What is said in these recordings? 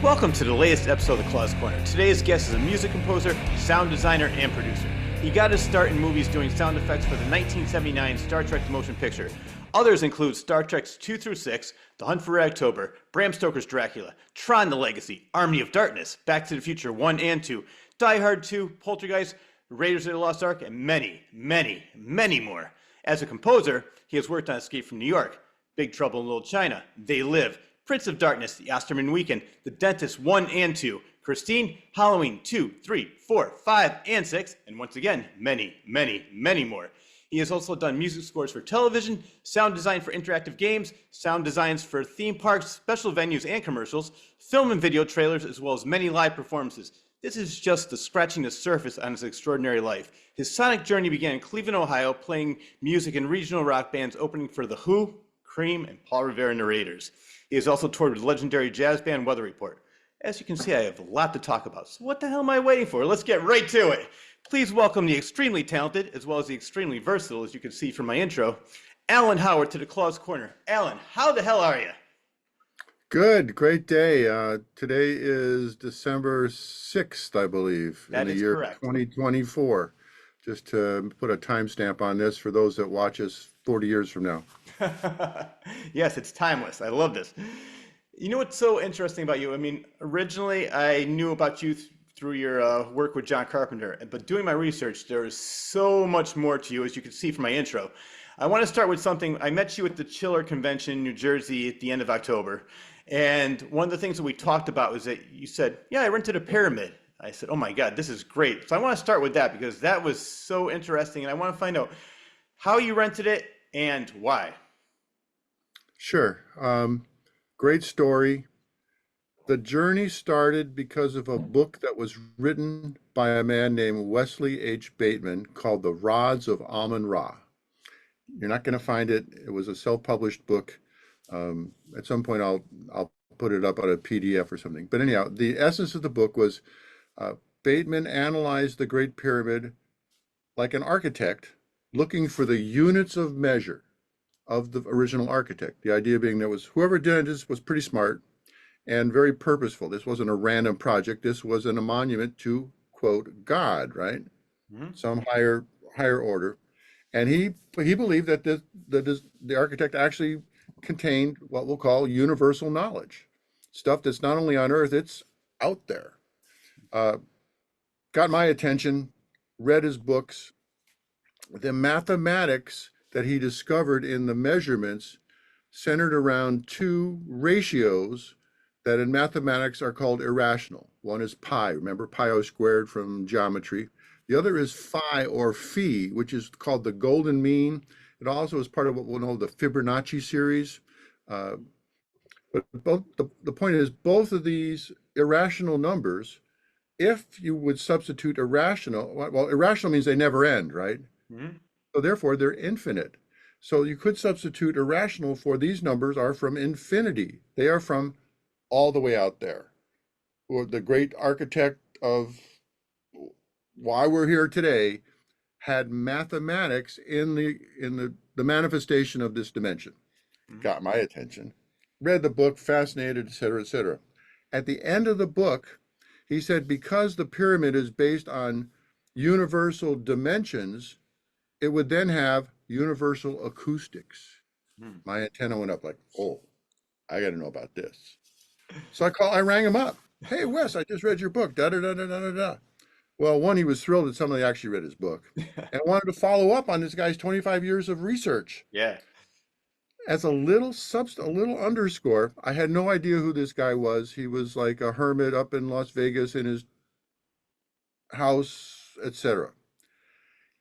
Welcome to the latest episode of Claw's Corner. Today's guest is a music composer, sound designer, and producer. He got his start in movies doing sound effects for the 1979 Star Trek The Motion Picture. Others include Star Trek 2 through 6, The Hunt for Red October, Bram Stoker's Dracula, Tron the Legacy, Army of Darkness, Back to the Future 1 and 2, Die Hard 2, Poltergeist, Raiders of the Lost Ark, and many, many, many more. As a composer, he has worked on Escape from New York, Big Trouble in Little China, They Live, Prince of Darkness, The Osterman Weekend, The Dentist 1 and 2, Christine, Halloween 2, 3, 4, 5, and 6, and once again, many, many, many more. He has also done music scores for television, sound design for interactive games, sound designs for theme parks, special venues and commercials, film and video trailers, as well as many live performances. This is just scratching the surface on his extraordinary life. His sonic journey began in Cleveland, Ohio, playing music in regional rock bands opening for The Who, Cream, and Paul Revere and the Raiders. He has also toured with legendary jazz band Weather Report. As you can see, I have a lot to talk about, so what the hell am I waiting for? Let's get right to it. Please welcome the extremely talented, as well as the extremely versatile, as you can see from my intro, Alan Howarth to the Claw's Corner. Alan, how the hell are you? Good, great day. Today is December 6th, I believe, That in the is year correct. 2024. Just to put a timestamp on this for those that watch us 40 years from now. Yes, it's timeless. I love this. You know what's so interesting about you? I mean, originally I knew about you through your work with John Carpenter, but doing my research, there is so much more to you, as you can see from my intro. I want to start with something. I met you at the Chiller Convention in New Jersey at the end of October, and one of the things that we talked about was that you said, yeah, I rented a Pyramid. I said, oh my God, this is great. So I want to start with that because that was so interesting, and I want to find out how you rented it and why. Sure. Great story. The journey started because of a book that was written by a man named Wesley H. Bateman called The Rods of Amun-Ra. You're not going to find it. It was a self-published book. At some point, I'll put it up on a PDF or something. But anyhow, the essence of the book was Bateman analyzed the Great Pyramid like an architect looking for the units of measure of the original architect. The idea being that was whoever did this was pretty smart and very purposeful. This wasn't a random project. This wasn't a monument to, quote, God, right? Mhm. Some higher order. And he believed that the architect actually contained what we'll call universal knowledge, stuff that's not only on Earth, it's out there. Got my attention, read his books. The mathematics that he discovered in the measurements centered around two ratios that in mathematics are called irrational. One is pi, remember pi squared from geometry. The other is phi or phi, which is called the golden mean. It also is part of what we'll know the Fibonacci series. But the point is, both of these irrational numbers, if you would substitute irrational, well, irrational means they never end, right? Mhm. So therefore, they're infinite. So you could substitute irrational for these numbers are from infinity. They are from all the way out there. Or the great architect of why we're here today had mathematics in the manifestation of this dimension. Mhm. Got my attention. Read the book, fascinated, et cetera, et cetera. At the end of the book, he said, because the pyramid is based on universal dimensions, it would then have universal acoustics. Mhm. My antenna went up like, oh, I got to know about this. So I rang him up. Hey, Wes, I just read your book. Da da da da da da da. Well, one, he was thrilled that somebody actually read his book and wanted to follow up on this guy's 25 years of research. Yeah. As a little underscore, I had no idea who this guy was. He was like a hermit up in Las Vegas in his house, etc.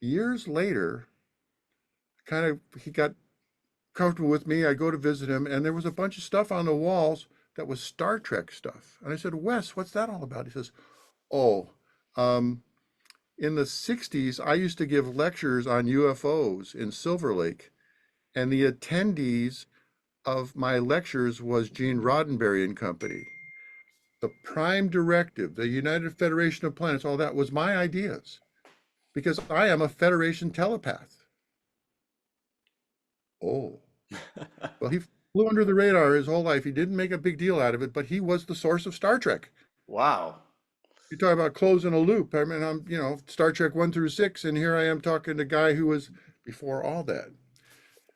Years later, he got comfortable with me. I go to visit him, and there was a bunch of stuff on the walls that was Star Trek stuff. And I said, Wes, what's that all about? He says, oh, in the 60s, I used to give lectures on UFOs in Silver Lake, and the attendees of my lectures was Gene Roddenberry and company. The prime directive, the United Federation of Planets, all that was my ideas, because I am a Federation telepath. Oh, well, Flew under the radar his whole life. He didn't make a big deal out of it, but he was the source of Star Trek. Wow. You talk about closing a loop. I mean, I'm, Star Trek 1 through 6, and here I am talking to a guy who was before all that.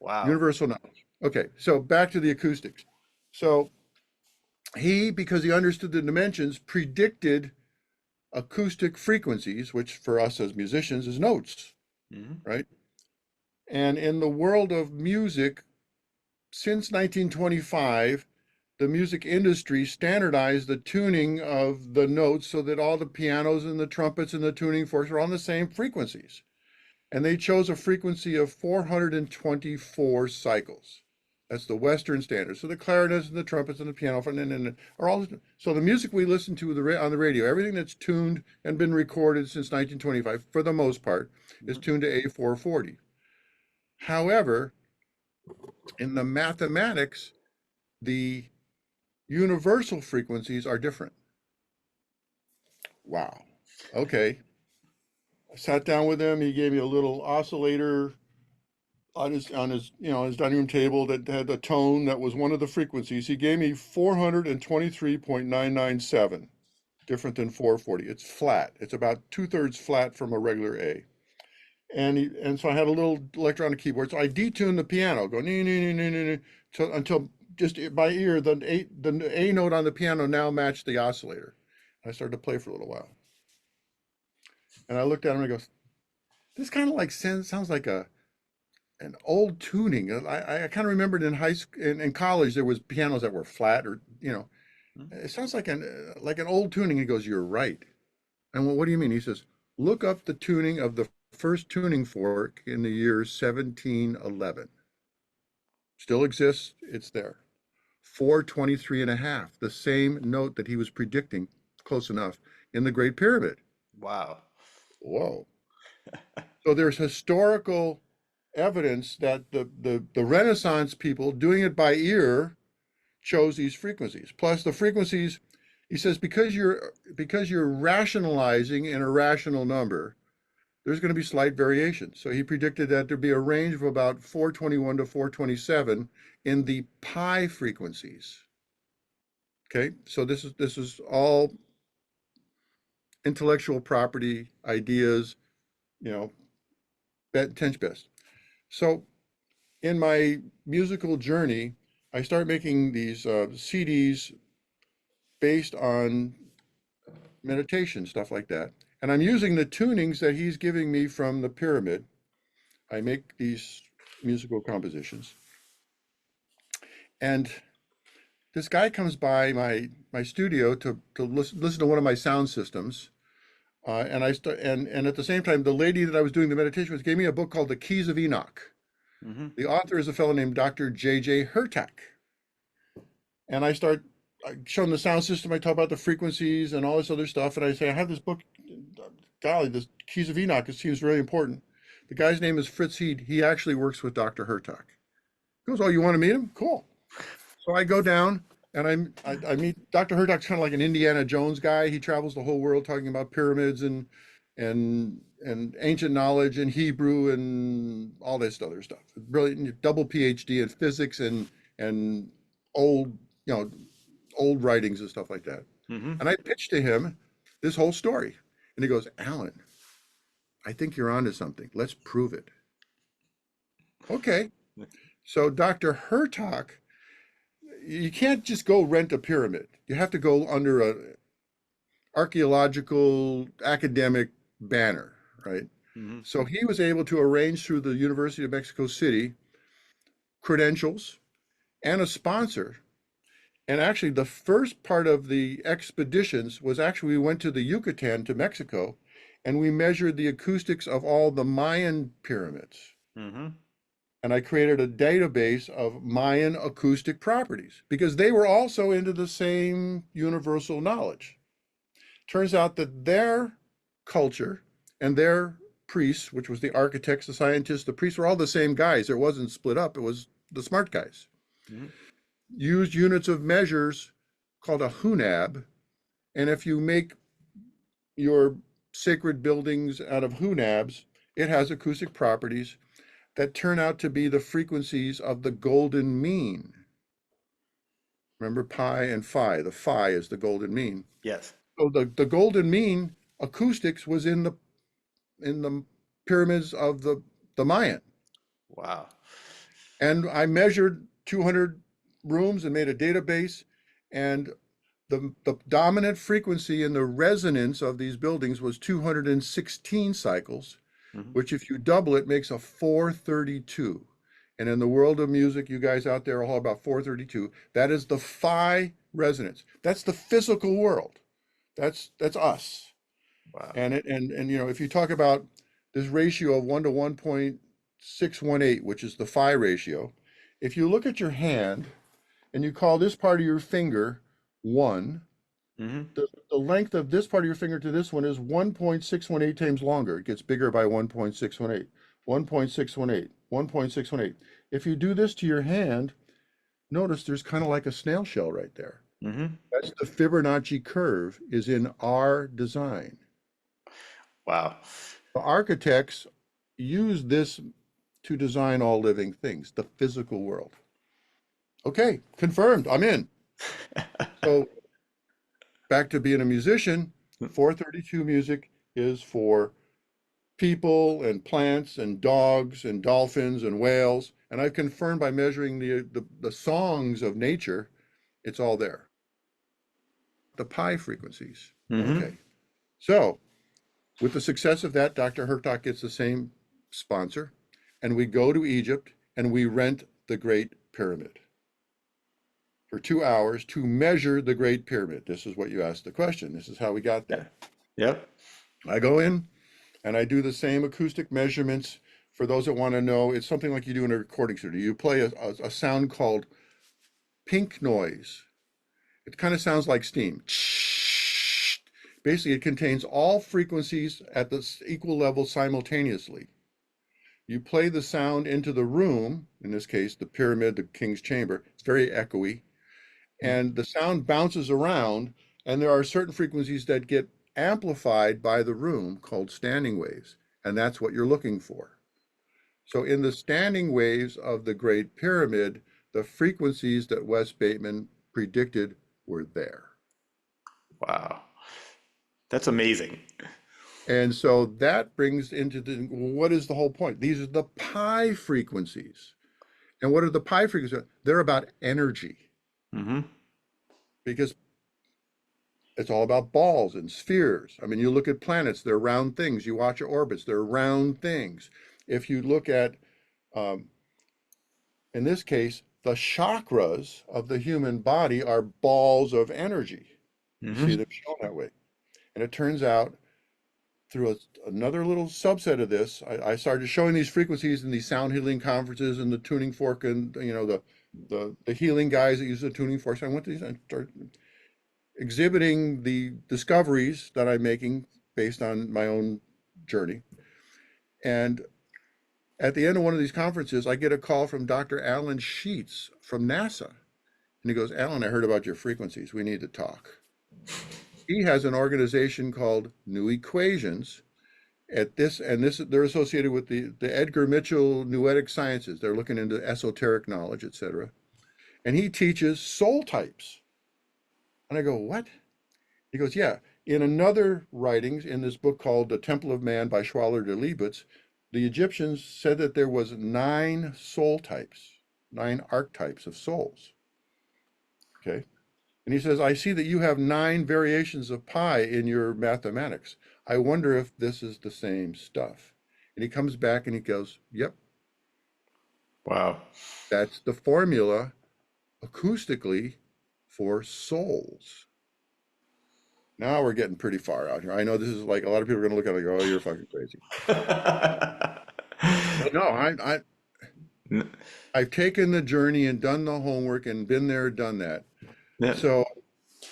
Wow. Universal knowledge. Okay, so back to the acoustics. So he, because he understood the dimensions, predicted acoustic frequencies, which for us as musicians is notes, Hmm. right? And in the world of music, since 1925, the music industry standardized the tuning of the notes so that all the pianos and the trumpets and the tuning forks are on the same frequencies. And they chose a frequency of 424 cycles. That's the Western standard. So the clarinets and the trumpets and the piano are all. So the music we listen to on the radio, everything that's tuned and been recorded since 1925, for the most part, is tuned to A440. However, in the mathematics, the universal frequencies are different. Wow. Okay. I sat down with him. He gave me a little oscillator on his dining room table that had a tone that was one of the frequencies. He gave me 423.997, different than 440. It's flat. It's about two-thirds flat from a regular A. And so I had a little electronic keyboard. So I detuned the piano, go nee, nee, nee, nee, nee, nee, until just by ear, the A note on the piano now matched the oscillator. I started to play for a little while. And I looked at him and I go, this kind of like sounds like an old tuning. I kind of remembered in high school, in college, there was pianos that were flat, or it sounds like an old tuning. He goes, you're right. And well, what do you mean? He says, look up the tuning of the first tuning fork in the year 1711. Still exists. It's there. 423 and a half, the same note that he was predicting, close enough, in the Great Pyramid. Wow. Whoa. So there's historical evidence that the Renaissance people doing it by ear chose these frequencies. Plus the frequencies, he says, because you're rationalizing an irrational number, there's going to be slight variation. So he predicted that there'd be a range of about 421 to 427 in the pi frequencies. Okay, so this is all intellectual property ideas, you know, tench best. So in my musical journey, I started making these CDs based on meditation, stuff like that. And I'm using the tunings that he's giving me from the pyramid. I make these musical compositions. And this guy comes by my studio to listen to one of my sound systems. And at the same time, the lady that I was doing the meditation with gave me a book called The Keys of Enoch. Hmm. The author is a fellow named Dr. J.J. Hurtak. And I show him the sound system. I talk about the frequencies and all this other stuff. And I say, I have this book, golly, this Keys of Enoch. It seems really important. The guy's name is Fritz Heed. He actually works with Dr. Hurtak. He goes, oh, you want to meet him? Cool. So I go down and I meet Dr. Hurtak's kind of like an Indiana Jones guy. He travels the whole world talking about pyramids and ancient knowledge and Hebrew and all this other stuff. Brilliant, double PhD in physics and old, old writings and stuff like that. Hmm. And I pitched to him this whole story. And he goes, Alan, I think you're onto something. Let's prove it. Okay. So Dr. Hurtak, you can't just go rent a pyramid. You have to go under a archaeological academic banner, right? Hmm. So he was able to arrange through the University of Mexico City credentials and a sponsor. And actually, the first part of the expeditions was actually we went to the Yucatan to Mexico and we measured the acoustics of all the Mayan pyramids. Hmm. And I created a database of Mayan acoustic properties because they were also into the same universal knowledge. Turns out that their culture and their priests, which was the architects, the scientists, the priests, were all the same guys. It wasn't split up. It was the smart guys. Hmm. Used units of measures called a hunab. And if you make your sacred buildings out of hunabs, it has acoustic properties that turn out to be the frequencies of the golden mean. Remember pi and phi. The phi is the golden mean. Yes. So the golden mean acoustics was in the pyramids of the Mayan. Wow. And I measured 200 rooms and made a database. And the dominant frequency in the resonance of these buildings was 216 cycles, Hmm. which if you double it makes a 432. And in the world of music, you guys out there are all about 432. That is the phi resonance. That's the physical world. That's us. Wow. And you know, if you talk about this ratio of 1 to 1.618, which is the phi ratio, if you look at your hand and you call this part of your finger 1, Hmm. the length of this part of your finger to this one is 1.618 times longer. It gets bigger by 1.618, 1.618, 1.618. If you do this to your hand, notice there's kind of like a snail shell right there. Hmm. That's the Fibonacci curve is in our design. Wow. The architects use this to design all living things, the physical world. Okay, confirmed. I'm in. So back to being a musician, 432 music is for people and plants and dogs and dolphins and whales. And I've confirmed by measuring the songs of nature, it's all there. The pi frequencies. Hmm. Okay. So with the success of that, Dr. Hertog gets the same sponsor, and we go to Egypt and we rent the Great Pyramid for 2 hours to measure the Great Pyramid. This is what you asked the question. This is how we got Yeah. there. Yep. I go in and I do the same acoustic measurements. For those that want to know, it's something like you do in a recording studio. You play a sound called pink noise. It kind of sounds like steam. Basically, it contains all frequencies at the equal level simultaneously. You play the sound into the room, in this case, the pyramid, the king's chamber. It's very echoey. And the sound bounces around, and there are certain frequencies that get amplified by the room called standing waves. And that's what you're looking for. So in the standing waves of the Great Pyramid, the frequencies that Wes Bateman predicted were there. Wow. That's amazing. And so that brings into what is the whole point? These are the pi frequencies. And what are the pi frequencies? They're about energy Hmm. because it's all about balls and spheres. I mean, you look at planets, they're round things. You watch orbits, they're round things. If you look at, um, in this case, the chakras of the human body are balls of energy. You see Hmm. them shown that way. And it turns out through another little subset of this, I started showing these frequencies in these sound healing conferences and the tuning fork and you know the healing guys that use the tuning forks. I went to these and started exhibiting the discoveries that I'm making based on my own journey. And at the end of one of these conferences, I get a call from Dr. Alan Sheets from NASA. And he goes, Alan, I heard about your frequencies. We need to talk. He has an organization called New Equations at this, and this they're associated with the Edgar Mitchell Noetic Sciences. They're looking into esoteric knowledge, etc. And he teaches soul types. And I go, what? He goes, yeah. In another writings in this book called The Temple of Man by Schwaller de Liebitz, the Egyptians said that there was 9 soul types, 9 archetypes of souls. Okay. And he says, I see that you have 9 variations of pi in your mathematics. I wonder if this is the same stuff. And he comes back and he goes, yep, Wow. that's the formula acoustically for souls. Now we're getting pretty far out here. I know this is like a lot of people are going to look at it and go, oh, you're fucking crazy. But no, I've taken the journey and done the homework and been there, done that. Yeah. So,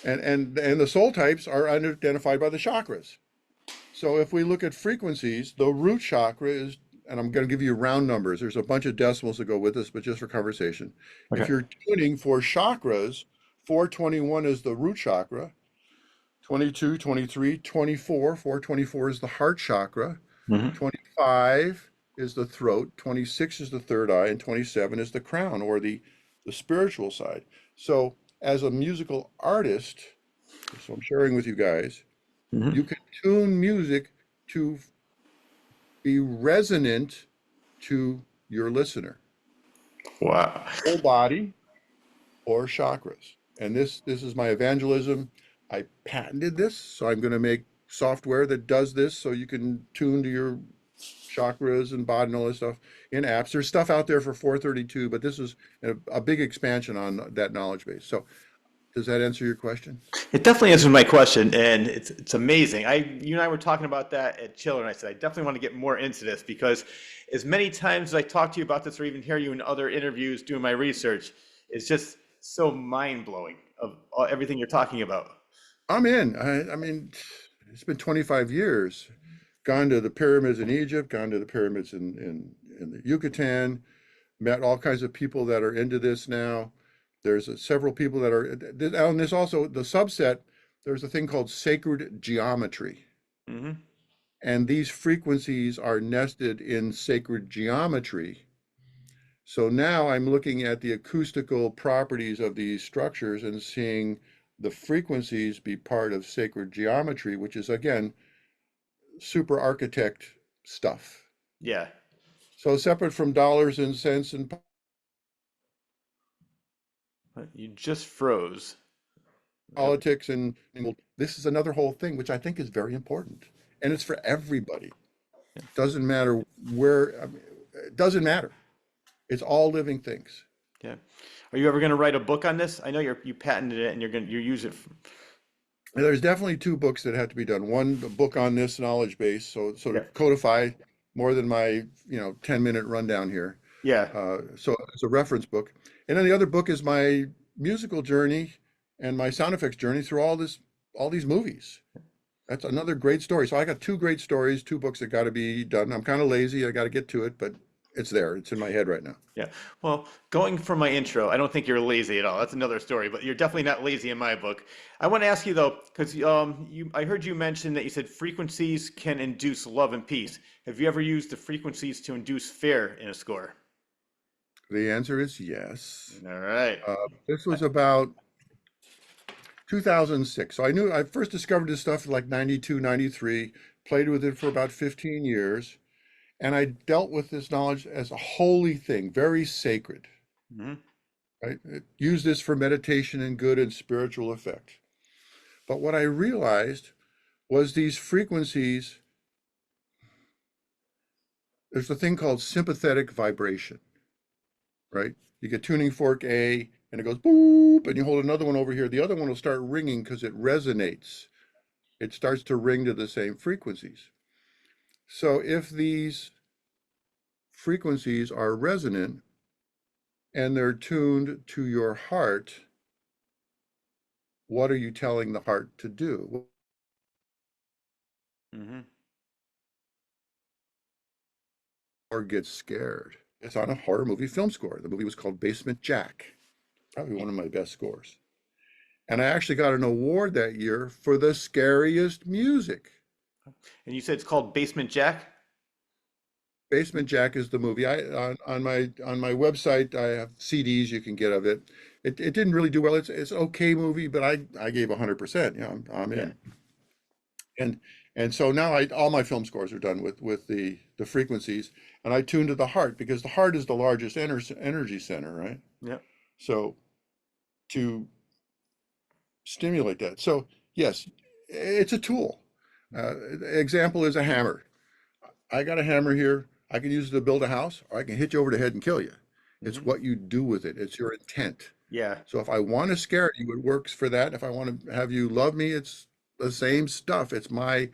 and the soul types are identified by the chakras. So if we look at frequencies, the root chakra is, and I'm going to give you round numbers. There's a bunch of decimals that go with this, but just for conversation. If Okay. you're tuning for chakras, 421 is the root chakra, 22, 23, 24. 424 is the heart chakra, Hmm. 25 is the throat, 26 is the third eye, and 27 is the crown or the spiritual side. So as a musical artist, so I'm sharing with you guys, Hmm. you can tune music to be resonant to your listener, Wow. whole body or chakras. And this is my evangelism. I patented this, so I'm going to make software that does this so you can tune to your chakras and body and all this stuff in apps. There's stuff out there for 432, but this is a big expansion on that knowledge base. So does that answer your question? It definitely answers my question, and it's amazing. You and I were talking about that at Chiller, and I said I definitely want to get more into this because as many times as I talk to you about this, or even hear you in other interviews doing my research, it's just so mind blowing of everything you're talking about. I'm in. I mean, it's been 25 years. Gone to the pyramids in Egypt, gone to the pyramids in the Yucatan, met all kinds of people that are into this now. There's several people that are, and there's also the subset, there's a thing called sacred geometry. Hmm. And these frequencies are nested in sacred geometry. So now I'm looking at the acoustical properties of these structures and seeing the frequencies be part of sacred geometry, which is again super architect stuff. Yeah. So separate from dollars and cents and You just froze. Yep. politics and this is another whole thing which I think is very important. And it's for everybody. Doesn't matter where, I mean, it doesn't matter. It's all living things. Yeah. Are you ever going to write a book on this? I know you patented it and you use it. And there's definitely two books that have to be done. One, a book on this knowledge base, so sort Yeah. of codify more than my 10-minute rundown here. Yeah. So it's a reference book. And then the other book is my musical journey and my sound effects journey through all these movies. That's another great story. So I got two great stories, two books that got to be done. I'm kind of lazy. I got to get to it, but it's there. It's in my head right now. Yeah. Well, going from my intro, I don't think you're lazy at all. That's another story, but you're definitely not lazy in my book. I want to ask you though, because I heard you mention that you said frequencies can induce love and peace. Have you ever used the frequencies to induce fear in a score? The answer is yes. All right. This was about 2006. So I first discovered this stuff in like 92, 93, played with it for about 15 years. And I dealt with this knowledge as a holy thing, very sacred, Hmm. right? Use this for meditation and good and spiritual effect. But what I realized was these frequencies, there's a thing called sympathetic vibration, right? You get tuning fork A and it goes boop, and you hold another one over here. The other one will start ringing because it resonates. It starts to ring to the same frequencies. So if these frequencies are resonant and they're tuned to your heart, what are you telling the heart to do? Hmm. Or gets scared. It's on a horror movie film score. The movie was called Basement Jack, probably one of my best scores. And I actually got an award that year for the scariest music. And you said it's called Basement Jack? Basement Jack is the movie. On my website I have CDs you can get of it. It didn't really do well. It's an okay movie, but I gave 100%. I'm Yeah. in. And so now all my film scores are done with the frequencies, and I tune to the heart because the heart is the largest energy center, right? Yeah. So to stimulate that. So yes, it's a tool. Example is a hammer. I got a hammer here. I can use it to build a house, or I can hit you over the head and kill you. It's Hmm. what you do with it. It's your intent. Yeah. So if I want to scare you, it works for that. If I want to have you love me, it's the same stuff. It's my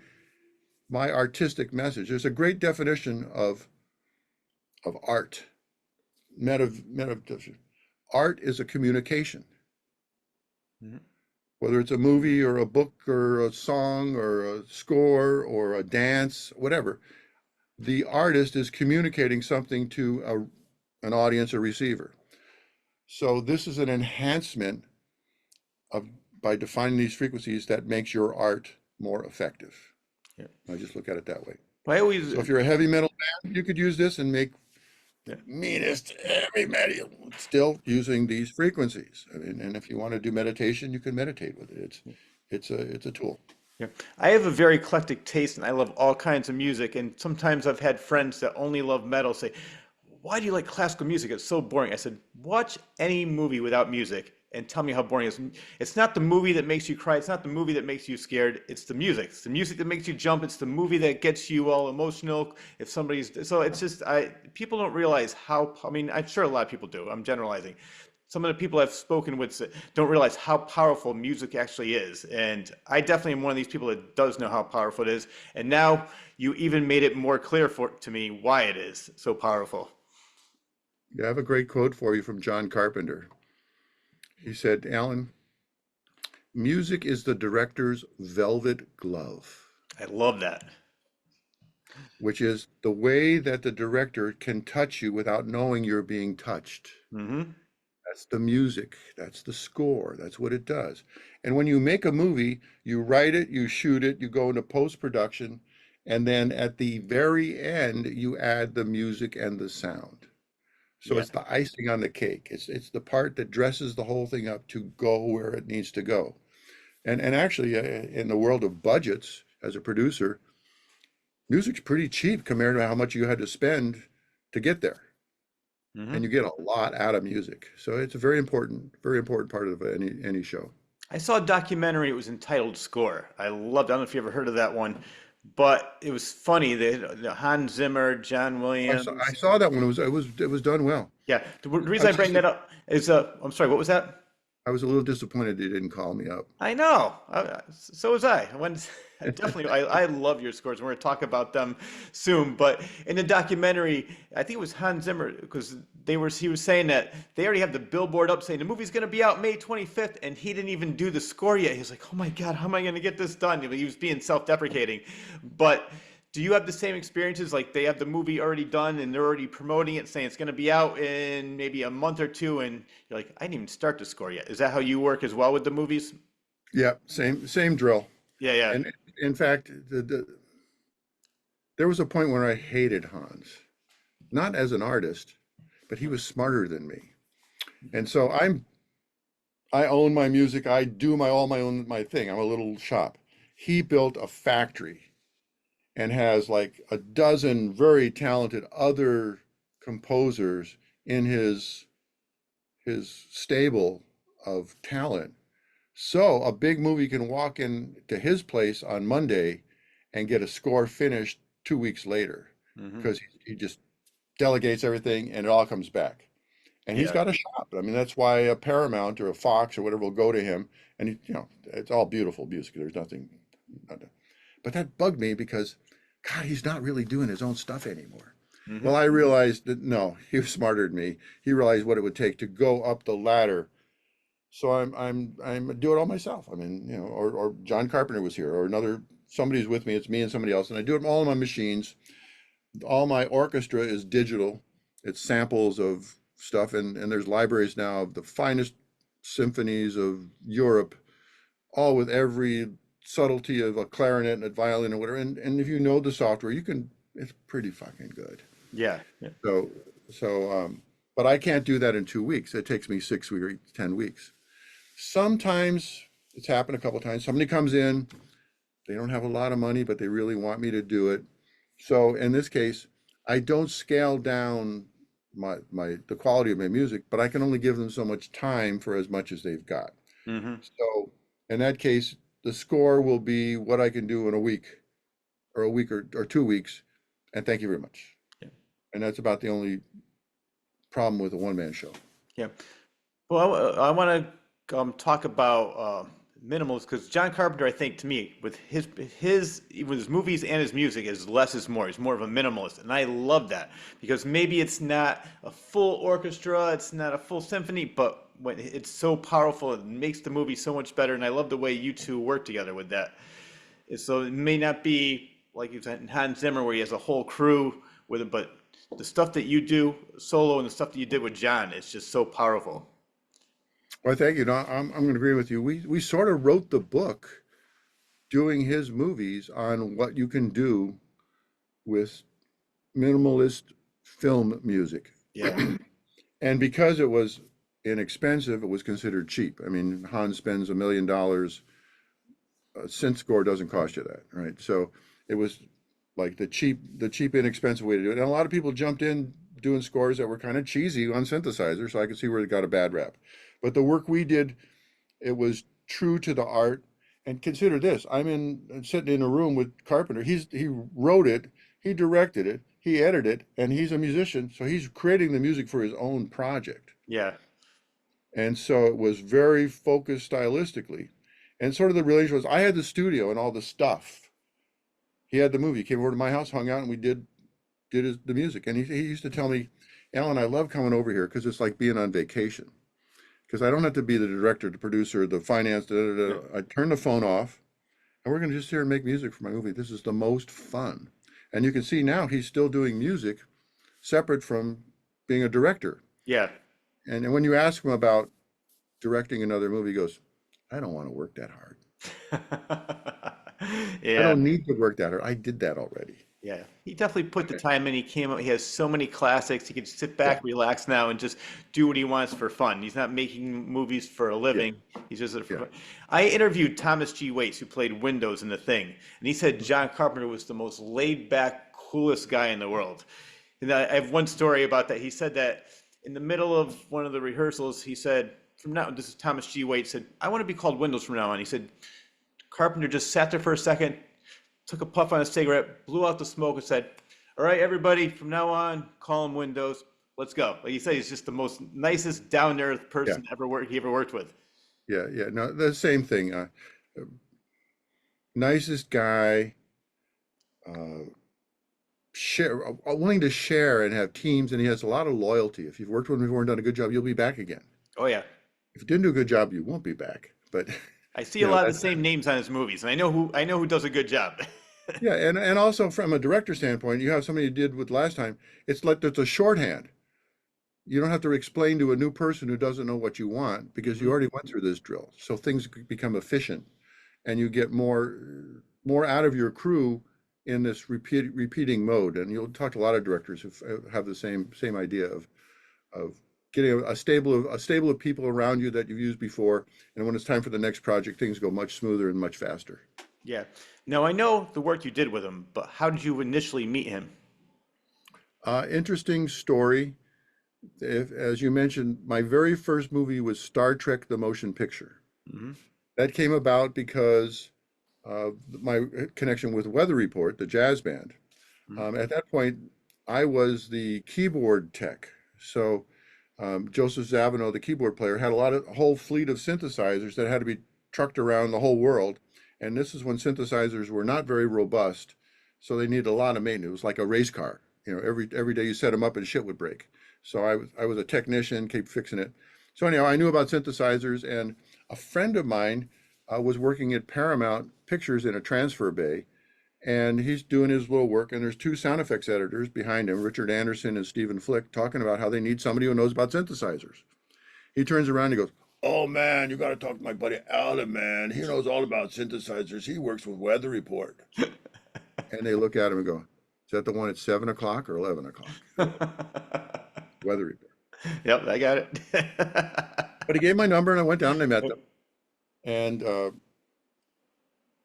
artistic message. There's a great definition of art. Meta art is a communication. Hmm. Whether it's a movie or a book or a song or a score or a dance, whatever, the artist is communicating something to an audience or receiver. So this is an enhancement of by defining these frequencies that makes your art more effective. Yeah. I just look at it that way. I always, So if you're a heavy metal band, you could use this and make Yeah. meanest heavy metal, still using these frequencies. I mean, and if you want to do meditation, you can meditate with it. It's a tool. Yeah. I have a very eclectic taste and I love all kinds of music. And sometimes I've had friends that only love metal say, why do you like classical music? It's so boring. I said, watch any movie without music and tell me how boring it is. It's not the movie that makes you cry. It's not the movie that makes you scared. It's the music. It's the music that makes you jump. It's the movie that gets you all emotional. If somebody's, so it's just, people don't realize how, I mean, I'm sure a lot of people do. I'm generalizing. Some of the people I've spoken with don't realize how powerful music actually is. And I definitely am one of these people that does know how powerful it is. And now you even made it more clear to me why it is so powerful. Yeah, I have a great quote for you from John Carpenter. He said, Alan, music is the director's velvet glove, I love that. which is the way that the director can touch you without knowing you're being touched. Hmm. That's the music. That's the score. That's what it does. And when you make a movie, you write it, you shoot it, you go into post-production, and then at the very end, you add the music and the sound. So Yeah. it's the icing on the cake. It's the part that dresses the whole thing up to go where it needs to go. And actually, in the world of budgets, as a producer, music's pretty cheap compared to how much you had to spend to get there. And you Hmm. get a lot out of music. So it's a very important part of any show. I saw a documentary. It was entitled Score. I loved. I don't know if you ever heard of that one, but it was funny. The Hans Zimmer, John I Williams. saw that one. It was done well. Yeah. The I reason I was bring just that up is, I'm sorry. What was that? I was a little disappointed they didn't call me up. I know. So was I. Definitely, I love your scores. We're going to talk about them soon. But in the documentary, I think it was Hans Zimmer because he was saying that they already have the billboard up saying the movie's going to be out May 25th, and he didn't even do the score yet. He was like, "Oh my God, how am I going to get this done?" He was being self-deprecating. But do you have the same experiences? Like they have the movie already done and they're already promoting it, saying it's going to be out in maybe a month or two, and you're like, "I didn't even start the score yet." Is that how you work as well with the movies? Yeah, same drill. Yeah, yeah. And in fact, there was a point where I hated Hans, not as an artist, but he was smarter than me. And so I own my music. I do my thing. I'm a little shop. He built a factory and has like a dozen very talented other composers in his stable of talent. So a big movie can walk in to his place on Monday and get a score finished 2 weeks later Hmm. because he just delegates everything and it all comes back. And he's Yeah. got a shop. I mean, that's why a Paramount or a Fox or whatever will go to him. And it's all beautiful music. There's nothing. But that bugged me because, God, he's not really doing his own stuff anymore. Well, Hmm. I realized that no, he was smarter than me. He realized what it would take to go up the ladder. So I'm do it all myself. I mean, or John Carpenter was here, or somebody's with me. It's me and somebody else, and I do it all on my machines. All my orchestra is digital. It's samples of stuff, and there's libraries now of the finest symphonies of Europe, all with every subtlety of a clarinet and a violin or whatever. And if you know the software, it's pretty fucking good. Yeah. Yeah. So so but I can't do that in 2 weeks. It takes me 6 weeks or 10 weeks. Sometimes it's happened a couple of times. Somebody comes in, they don't have a lot of money, but they really want me to do it. So in this case, I don't scale down the quality of my music, but I can only give them so much time for as much as they've got. Hmm. So in that case, the score will be what I can do in a week or a week or 2 weeks. And thank you very much. Yeah. And that's about the only problem with a one-man show. Yeah. Well, I want to talk about minimals because John Carpenter, I think, to me, with his movies and his music, is less is more. He's more of a minimalist, and I love that because maybe it's not a full orchestra, it's not a full symphony, but when it's so powerful, it makes the movie so much better. And I love the way you two work together with that. So it may not be like you said in Hans Zimmer where he has a whole crew with it, but the stuff that you do solo and the stuff that you did with John is just so powerful. Well, thank you. No, I'm going to agree with you. We sort of wrote the book doing his movies on what you can do with minimalist film music. Yeah. And because it was inexpensive, it was considered cheap. I mean, Hans spends $1 million. A synth score doesn't cost you that, right? So it was like the cheap, inexpensive way to do it. And a lot of people jumped in doing scores that were kind of cheesy on synthesizers, so I could see where it got a bad rap. But the work we did, it was true to the art. And consider this: I'm sitting in a room with Carpenter. He wrote it, he directed it, he edited it, and he's a musician, so he's creating the music for his own project. Yeah. And so it was very focused stylistically. And sort of the relation was I had the studio and all the stuff. He had the movie. He came over to my house, hung out, and we did the music. And he used to tell me, Alan, I love coming over here because it's like being on vacation. Because I don't have to be the director, the producer, the finance. Da, da, Yeah. da. I turn the phone off, and we're going to just sit here and make music for my movie. This is the most fun. And you can see now he's still doing music separate from being a director. Yeah. And when you ask him about directing another movie, he goes, I don't want to work that hard. I Yeah. don't need to work that hard. I did that already. Yeah, he definitely put the time in. He came out. He has so many classics. He can sit back, Yeah, relax now, and just do what he wants for fun. He's not making movies for a yeah, living. He's just for yeah. fun. I interviewed Thomas G. Waits, who played Windows in The Thing, and he said John Carpenter was the most laid back, coolest guy in the world. And I have one story about that. He said that in the middle of one of the rehearsals, he said, "From now," this is Thomas G. Waits said, "I want to be called Windows from now on." He said Carpenter just sat there for a second, took a puff on a cigarette, blew out the smoke, and said, "All right, everybody, from now on, call him Windows. Let's go." Like you say, he's just the most nicest, down to earth Yeah, person he ever worked with. yeah, yeah. No, the same thing. Nicest guy, uh, willing to share and have teams, and he has a lot of loyalty. If you've worked with him before and done a good job, you'll be back again. Oh yeah, If you didn't do a good job, you won't be back. But I see you a know lot of that, the same names on his movies, and I know who does a good job. yeah, and also from a director standpoint, you have somebody you did with last time. It's like there's a shorthand. You don't have to explain to a new person who doesn't know what you want because you Mhm. already went through this drill. So things become efficient, and you get more out of your crew in this repeating mode. And you'll talk to a lot of directors who have the same idea of getting a stable of people around you that you've used before, and when it's time for the next project, things go much smoother and much faster. Yeah. Now I know the work you did with him, but how did you initially meet him? Interesting story. As you mentioned, my very first movie was Star Trek: The Motion Picture. Hmm. That came about because my connection with Weather Report, the jazz band. Hmm. At that point, I was the keyboard tech. So Joseph Zavino, the keyboard player, had a whole fleet of synthesizers that had to be trucked around the whole world. And this is when synthesizers were not very robust, so they needed a lot of maintenance. It was like a race car. Every day you set them up and shit would break. So I was a technician, kept fixing it. So anyhow, I knew about synthesizers, and a friend of mine was working at Paramount Pictures in a transfer bay, and he's doing his little work, and there's two sound effects editors behind him, Richard Anderson and Stephen Flick, talking about how they need somebody who knows about synthesizers. He turns around and he goes, "Oh man, you got to talk to my buddy Alan, man. He knows all about synthesizers. He works with Weather Report." And they look at him and go, "Is that the one at 7 o'clock or 11 o'clock?" Weather Report. Yep, I got it. But he gave my number, and I went down and I met them. And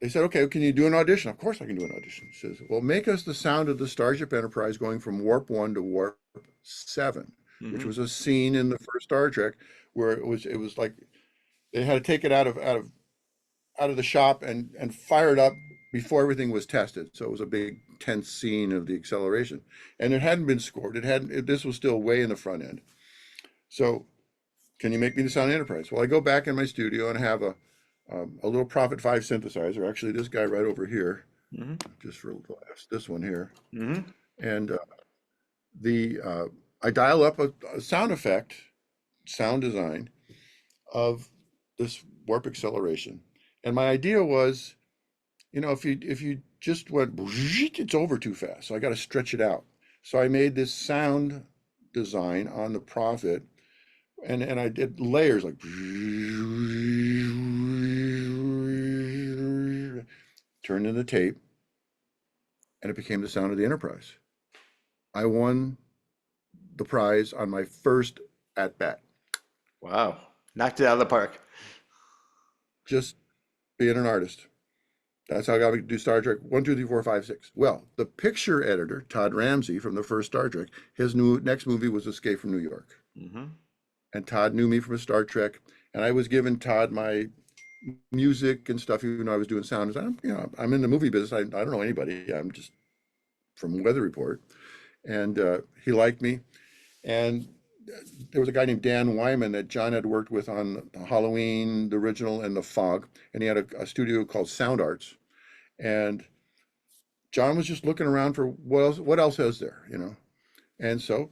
they said, "Okay, can you do an audition?" Of course I can do an audition. He says, "Well, make us the sound of the Starship Enterprise going from warp 1 to warp 7," which Hmm. was a scene in the first Star Trek where it was like they had to take it out of the shop and fire it up before everything was tested. So it was a big tense scene of the acceleration. And it hadn't been scored. This was still way in the front end. So can you make me the sound Enterprise? Well, I go back in my studio and have a little Prophet 5 synthesizer. Actually, this guy right over here, Hmm. just for laughs, this one here. Hmm. And the I dial up a sound effect, sound design of this warp acceleration. And my idea was, if you just went, it's over too fast. So I got to stretch it out. So I made this sound design on the Prophet, and I did layers like turned in the tape, and it became the sound of the Enterprise. I won the prize on my first at bat. Wow. Knocked it out of the park. Just being an artist. That's how I got to do Star Trek 1, 2, 3, 4, 5, 6. Well, the picture editor, Todd Ramsey from the first Star Trek, his next movie was Escape from New York. Hmm. And Todd knew me from Star Trek, and I was giving Todd my music and stuff, even though I was doing sound design. I'm in the movie business. I don't know anybody. I'm just from Weather Report, and he liked me. And there was a guy named Dan Wyman that John had worked with on Halloween, the original, and The Fog, and he had a studio called Sound Arts. And John was just looking around for what else is there. And so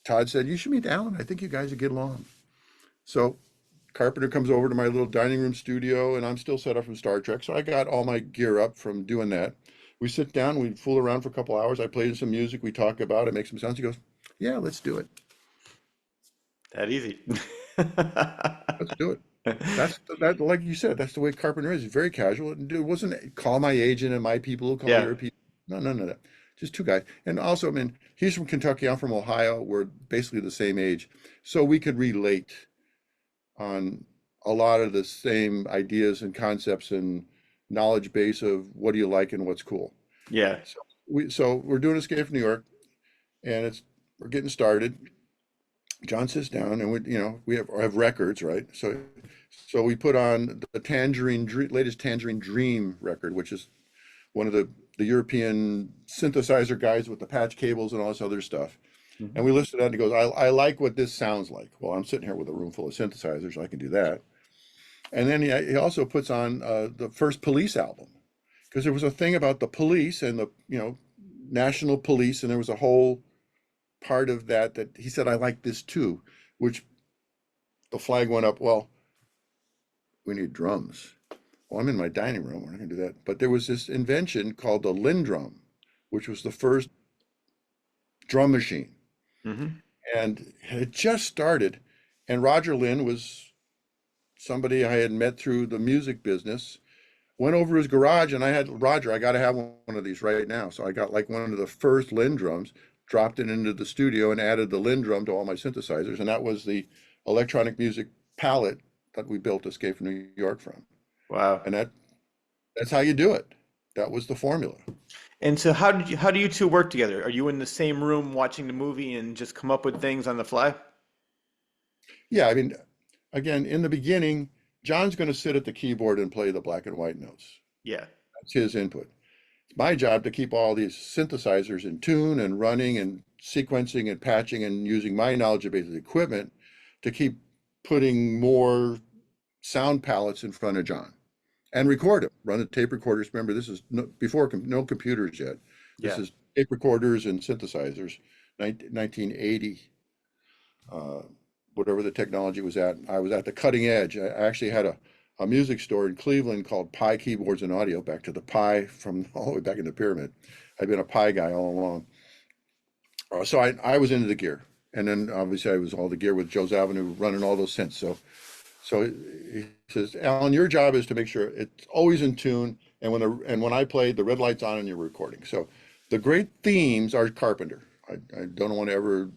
Todd said, "You should meet Alan. I think you guys would get along." So Carpenter comes over to my little dining room studio, and I'm still set up from Star Trek. So I got all my gear up from doing that. We sit down, we fool around for a couple hours. I played some music, we talk about it, make some sounds. He goes, "Yeah, let's do it. That easy. Let's do it." That, like you said, that's the way Carpenter is. He's very casual. It wasn't call my agent and my people who call Yeah. your people. No, no, no, no. Just two guys. And also, I mean, he's from Kentucky. I'm from Ohio. We're basically the same age. So we could relate on a lot of the same ideas and concepts and knowledge base of what do you like and what's cool. Yeah. So we're doing Escape from New York, and we're getting started. John sits down, and we have records, right? So we put on the latest Tangerine Dream record, which is one of the European synthesizer guys with the patch cables and all this other stuff. And we listened to that, and he goes, I like what this sounds like. Well, I'm sitting here with a room full of synthesizers, so I can do that. And then he also puts on the first Police album, because there was a thing about the police and the national police, and there was a whole part of that he said, I like this too, which the flag went up. Well, we need drums. Well, I'm in my dining room. We're not going to do that. But there was this invention called the Lindrum, which was the first drum machine. Hmm. And it had just started. And Roger Lynn was somebody I had met through the music business. Went over his garage, and I had, Roger, I got to have one of these right now. So I got like one of the first Lindrums, dropped it into the studio, and added the Lindrum to all my synthesizers. And that was the electronic music palette that we built Escape from New York from. Wow. And that's how you do it. That was the formula. And so how do you two work together? Are you in the same room watching the movie and just come up with things on the fly? Yeah, I mean, again, in the beginning, John's going to sit at the keyboard and play the black and white notes. Yeah. That's his input. It's my job to keep all these synthesizers in tune and running and sequencing and patching and using my knowledge of basic equipment to keep putting more sound palettes in front of John and record them. Run the tape recorders. Remember, this is before no computers yet. This Yeah. is tape recorders and synthesizers, 1980. Whatever the technology was at. I was at the cutting edge. I actually had a music store in Cleveland called Pi Keyboards and Audio, back to the Pi from all the way back in the pyramid. I've been a Pi guy all along. So I was into the gear. And then obviously I was all the gear with Joe's Avenue running all those synths. So he says, Alan, your job is to make sure it's always in tune. And when I played, the red light's on and you're recording. So the great themes are Carpenter. I don't want to ever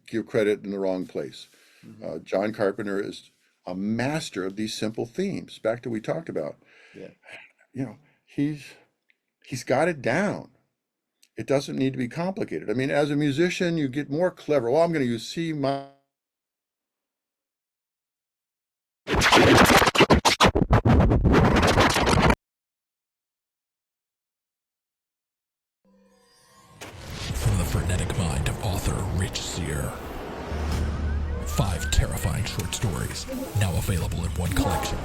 give credit in the wrong place. John Carpenter is a master of these simple themes. Back to what we talked about. Yeah. He's got it down. It doesn't need to be complicated. I mean, as a musician, you get more clever. Well, I'm going to use C minor. From the frenetic mind of author Rich Sear. 5 terrifying short stories, now available in one collection.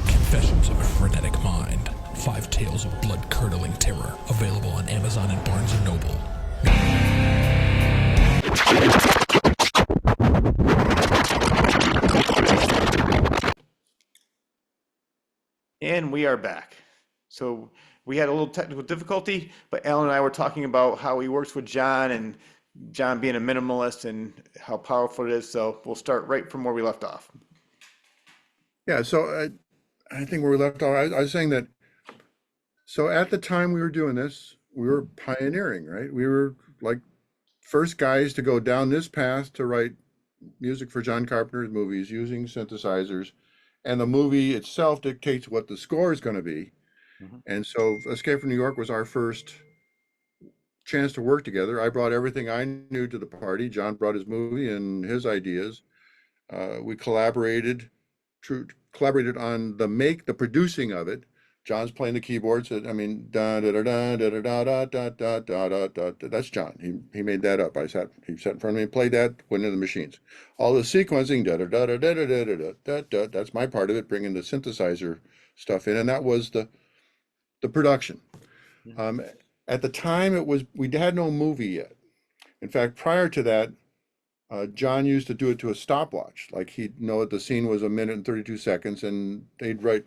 Confessions of a Frenetic Mind. 5 tales of blood-curdling terror, available on Amazon and Barnes & Noble. And we are back. So we had a little technical difficulty, but Alan and I were talking about how he works with John and John being a minimalist and how powerful it is. So we'll start right from where we left off. Yeah, so I think where we left off, I was saying that So at the time we were doing this, we were pioneering, right? We were like first guys to go down this path to write music for John Carpenter's movies using synthesizers, and the movie itself dictates what the score is going to be. Mhm. And so Escape from New York was our first chance to work together. I brought everything I knew to the party. John brought his movie and his ideas. We collaborated on the producing of it. John's playing the keyboards. I mean, da da da da da da da da da da da da. That's John. He made that up. He sat in front of me and played that, went into the machines. All the sequencing, da da da da da da da da da da. That's my part of it, bringing the synthesizer stuff in, and that was the production. Mhm. Um, at the time, we had no movie yet. In fact, prior to that, John used to do it to a stopwatch. Like he'd know that the scene was a minute and 32 seconds, and they'd write,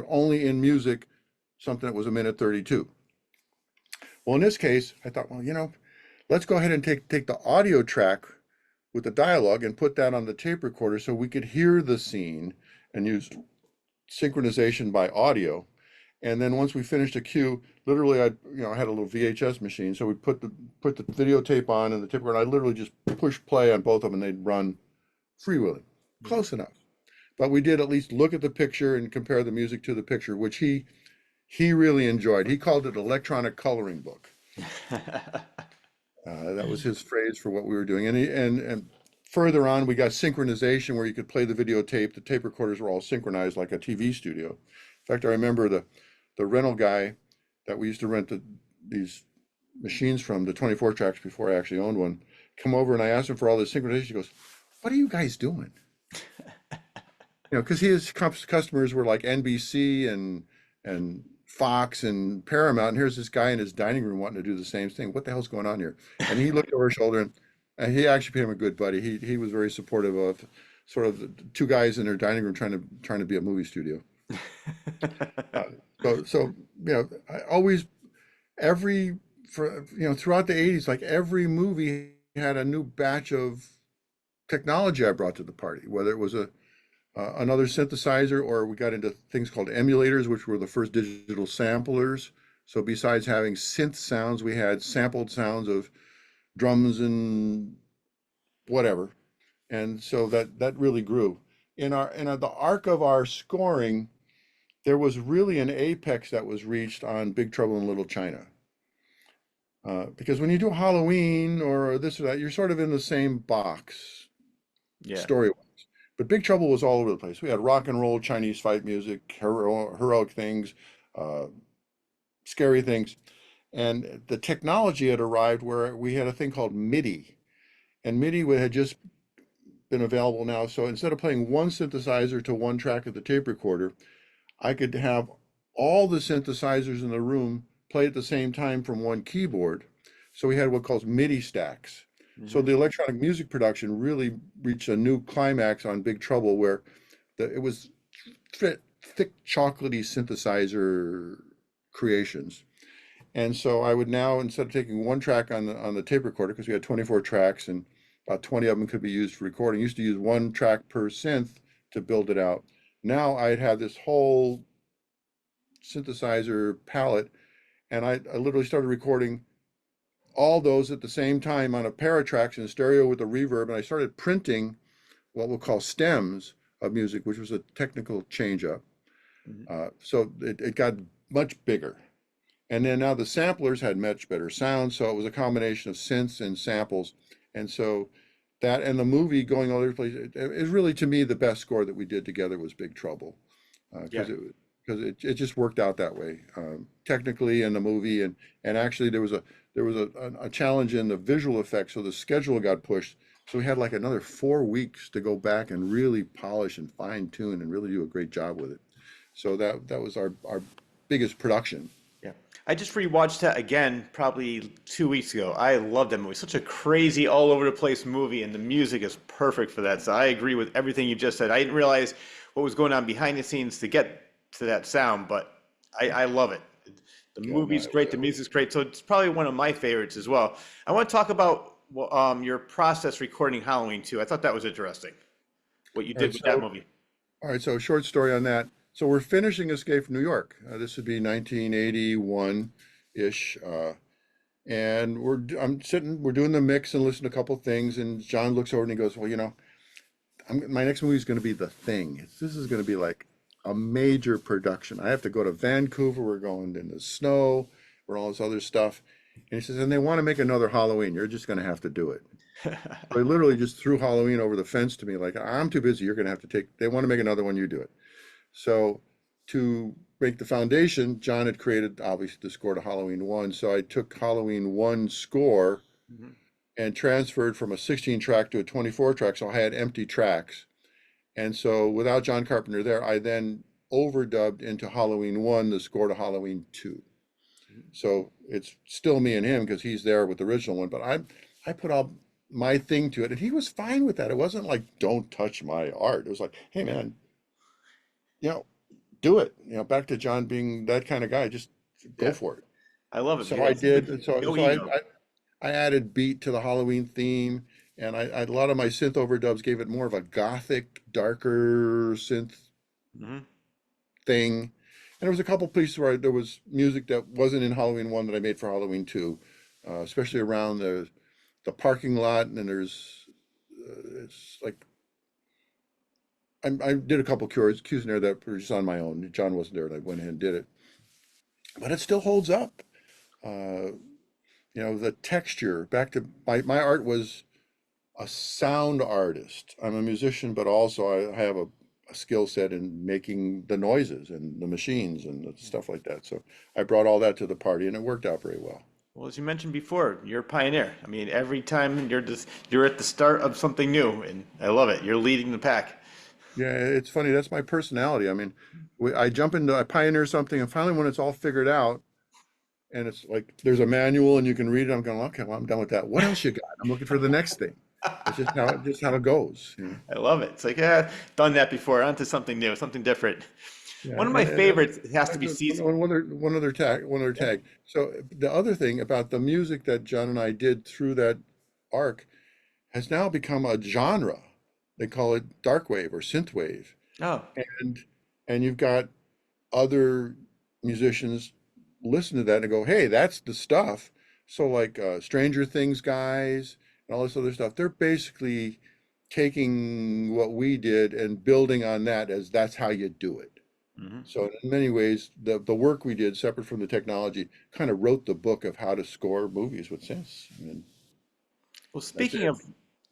only in music, something that was a minute 32. Well, in this case, I thought, well, let's go ahead and take the audio track with the dialogue and put that on the tape recorder so we could hear the scene and use synchronization by audio. And then once we finished a cue, literally, I had a little VHS machine, so we put the videotape on and the tape recorder. I literally just push play on both of them, and they'd run freewheeling, close enough. But we did at least look at the picture and compare the music to the picture, which he really enjoyed. He called it electronic coloring book. That was his phrase for what we were doing. And further on, we got synchronization where you could play the videotape. The tape recorders were all synchronized like a TV studio. In fact, I remember the rental guy that we used to rent these machines from, the 24 tracks before I actually owned one, come over and I asked him for all this synchronization. He goes, "What are you guys doing?" Because his customers were like NBC and Fox and Paramount, and here's this guy in his dining room wanting to do the same thing. What the hell's going on here? And he looked over his shoulder, and he actually became a good buddy. He was very supportive of sort of the two guys in their dining room trying to be a movie studio. So I always throughout the 80s, like every movie had a new batch of technology I brought to the party, whether it was another synthesizer, or we got into things called emulators, which were the first digital samplers. So besides having synth sounds, we had sampled sounds of drums and whatever. And so that really grew. In the arc of our scoring, there was really an apex that was reached on Big Trouble in Little China. Because when you do Halloween or this or that, you're sort of in the same box Yeah. story-wise. But Big Trouble was all over the place. We had rock and roll, Chinese fight music, heroic things, scary things. And the technology had arrived where we had a thing called MIDI. And MIDI had just been available now. So instead of playing one synthesizer to one track of the tape recorder, I could have all the synthesizers in the room play at the same time from one keyboard. So we had what calls MIDI stacks. So the electronic music production really reached a new climax on Big Trouble, where it was thick, chocolatey synthesizer creations. And so I would now, instead of taking one track on the tape recorder, because we had 24 tracks and about 20 of them could be used for recording, used to use one track per synth to build it out. Now I'd have this whole synthesizer palette, and I literally started recording all those at the same time on a pair of tracks in stereo with a reverb, and I started printing what we'll call stems of music, which was a technical change up. So it got much bigger. And then now the samplers had much better sound, so it was a combination of synths and samples. And so that and the movie going all over the place, it is really, to me, the best score that we did together was Big Trouble. Because it just worked out that way, technically in the movie, and actually there was a challenge in the visual effects, so the schedule got pushed. So we had like another 4 weeks to go back and really polish and fine tune and really do a great job with it. So that was our biggest production. Yeah. I just rewatched that again probably 2 weeks ago. I love that movie. Such a crazy, all over the place movie, and the music is perfect for that. So I agree with everything you just said. I didn't realize what was going on behind the scenes to get to that sound, but I love it. The movie's great, the music's great, so it's probably one of my favorites as well. I want to talk about your process recording Halloween 2. I thought that was interesting, what you did with that movie. All right, so short story on that. So we're finishing Escape from New York. This would be 1981-ish. And I'm sitting, we're doing the mix and listening to a couple things. And John looks over and he goes, well, my next movie is going to be The Thing. This is going to be like a major production. I have to go to Vancouver. We're going in the snow, or all this other stuff. And he says, and they want to make another Halloween. You're just going to have to do it. So he literally just threw Halloween over the fence to me, like, I'm too busy. You're going to have to they want to make another one. You do it. So to make the foundation, John had created obviously the score to Halloween 1. So I took Halloween 1 score and transferred from a 16 track to a 24 track. So I had empty tracks. And so without John Carpenter there, I then overdubbed into Halloween 1 the score to Halloween 2. So it's still me and him because he's there with the original one, but I put all my thing to it, and he was fine with that. It wasn't like, don't touch my art. It was like, hey man, do it. Back to John being that kind of guy, just go for it. I love it. So Yeah, I it seems like did. So, no so ego. I added beat to the Halloween theme, and a lot of my synth overdubs gave it more of a gothic, darker synth Mhm. thing. And there was a couple pieces where there was music that wasn't in Halloween 1 that I made for Halloween 2, especially around the parking lot. And then there's it's like I did a couple cues in there that were just on my own. John wasn't there, and I went ahead and did it. But it still holds up. Uh, the texture. Back to my art was a sound artist. I'm a musician, but also I have a skill set in making the noises and the machines and the stuff like that. So I brought all that to the party, and it worked out very well. Well, as you mentioned before, you're a pioneer. I mean, every time you're at the start of something new, and I love it. You're leading the pack. Yeah, it's funny. That's my personality. I mean, I pioneer something, and finally, when it's all figured out, and it's like there's a manual and you can read it, I'm going, okay, well, I'm done with that. What else you got? I'm looking for the next thing. It's just how it goes. I love it. It's like, done that before. On to something new, something different. Yeah, One of my favorites has to be season. one other tag. So the other thing about the music that John and I did through that arc has now become a genre. They call it dark wave or synth wave, Oh, and you've got other musicians listen to that and go, "Hey, that's the stuff." So like Stranger Things guys and all this other stuff, they're basically taking what we did and building on that as that's how you do it. hmm. So in many ways, the work we did, separate from the technology, kind of wrote the book of how to score movies with synths. And Well, that's it.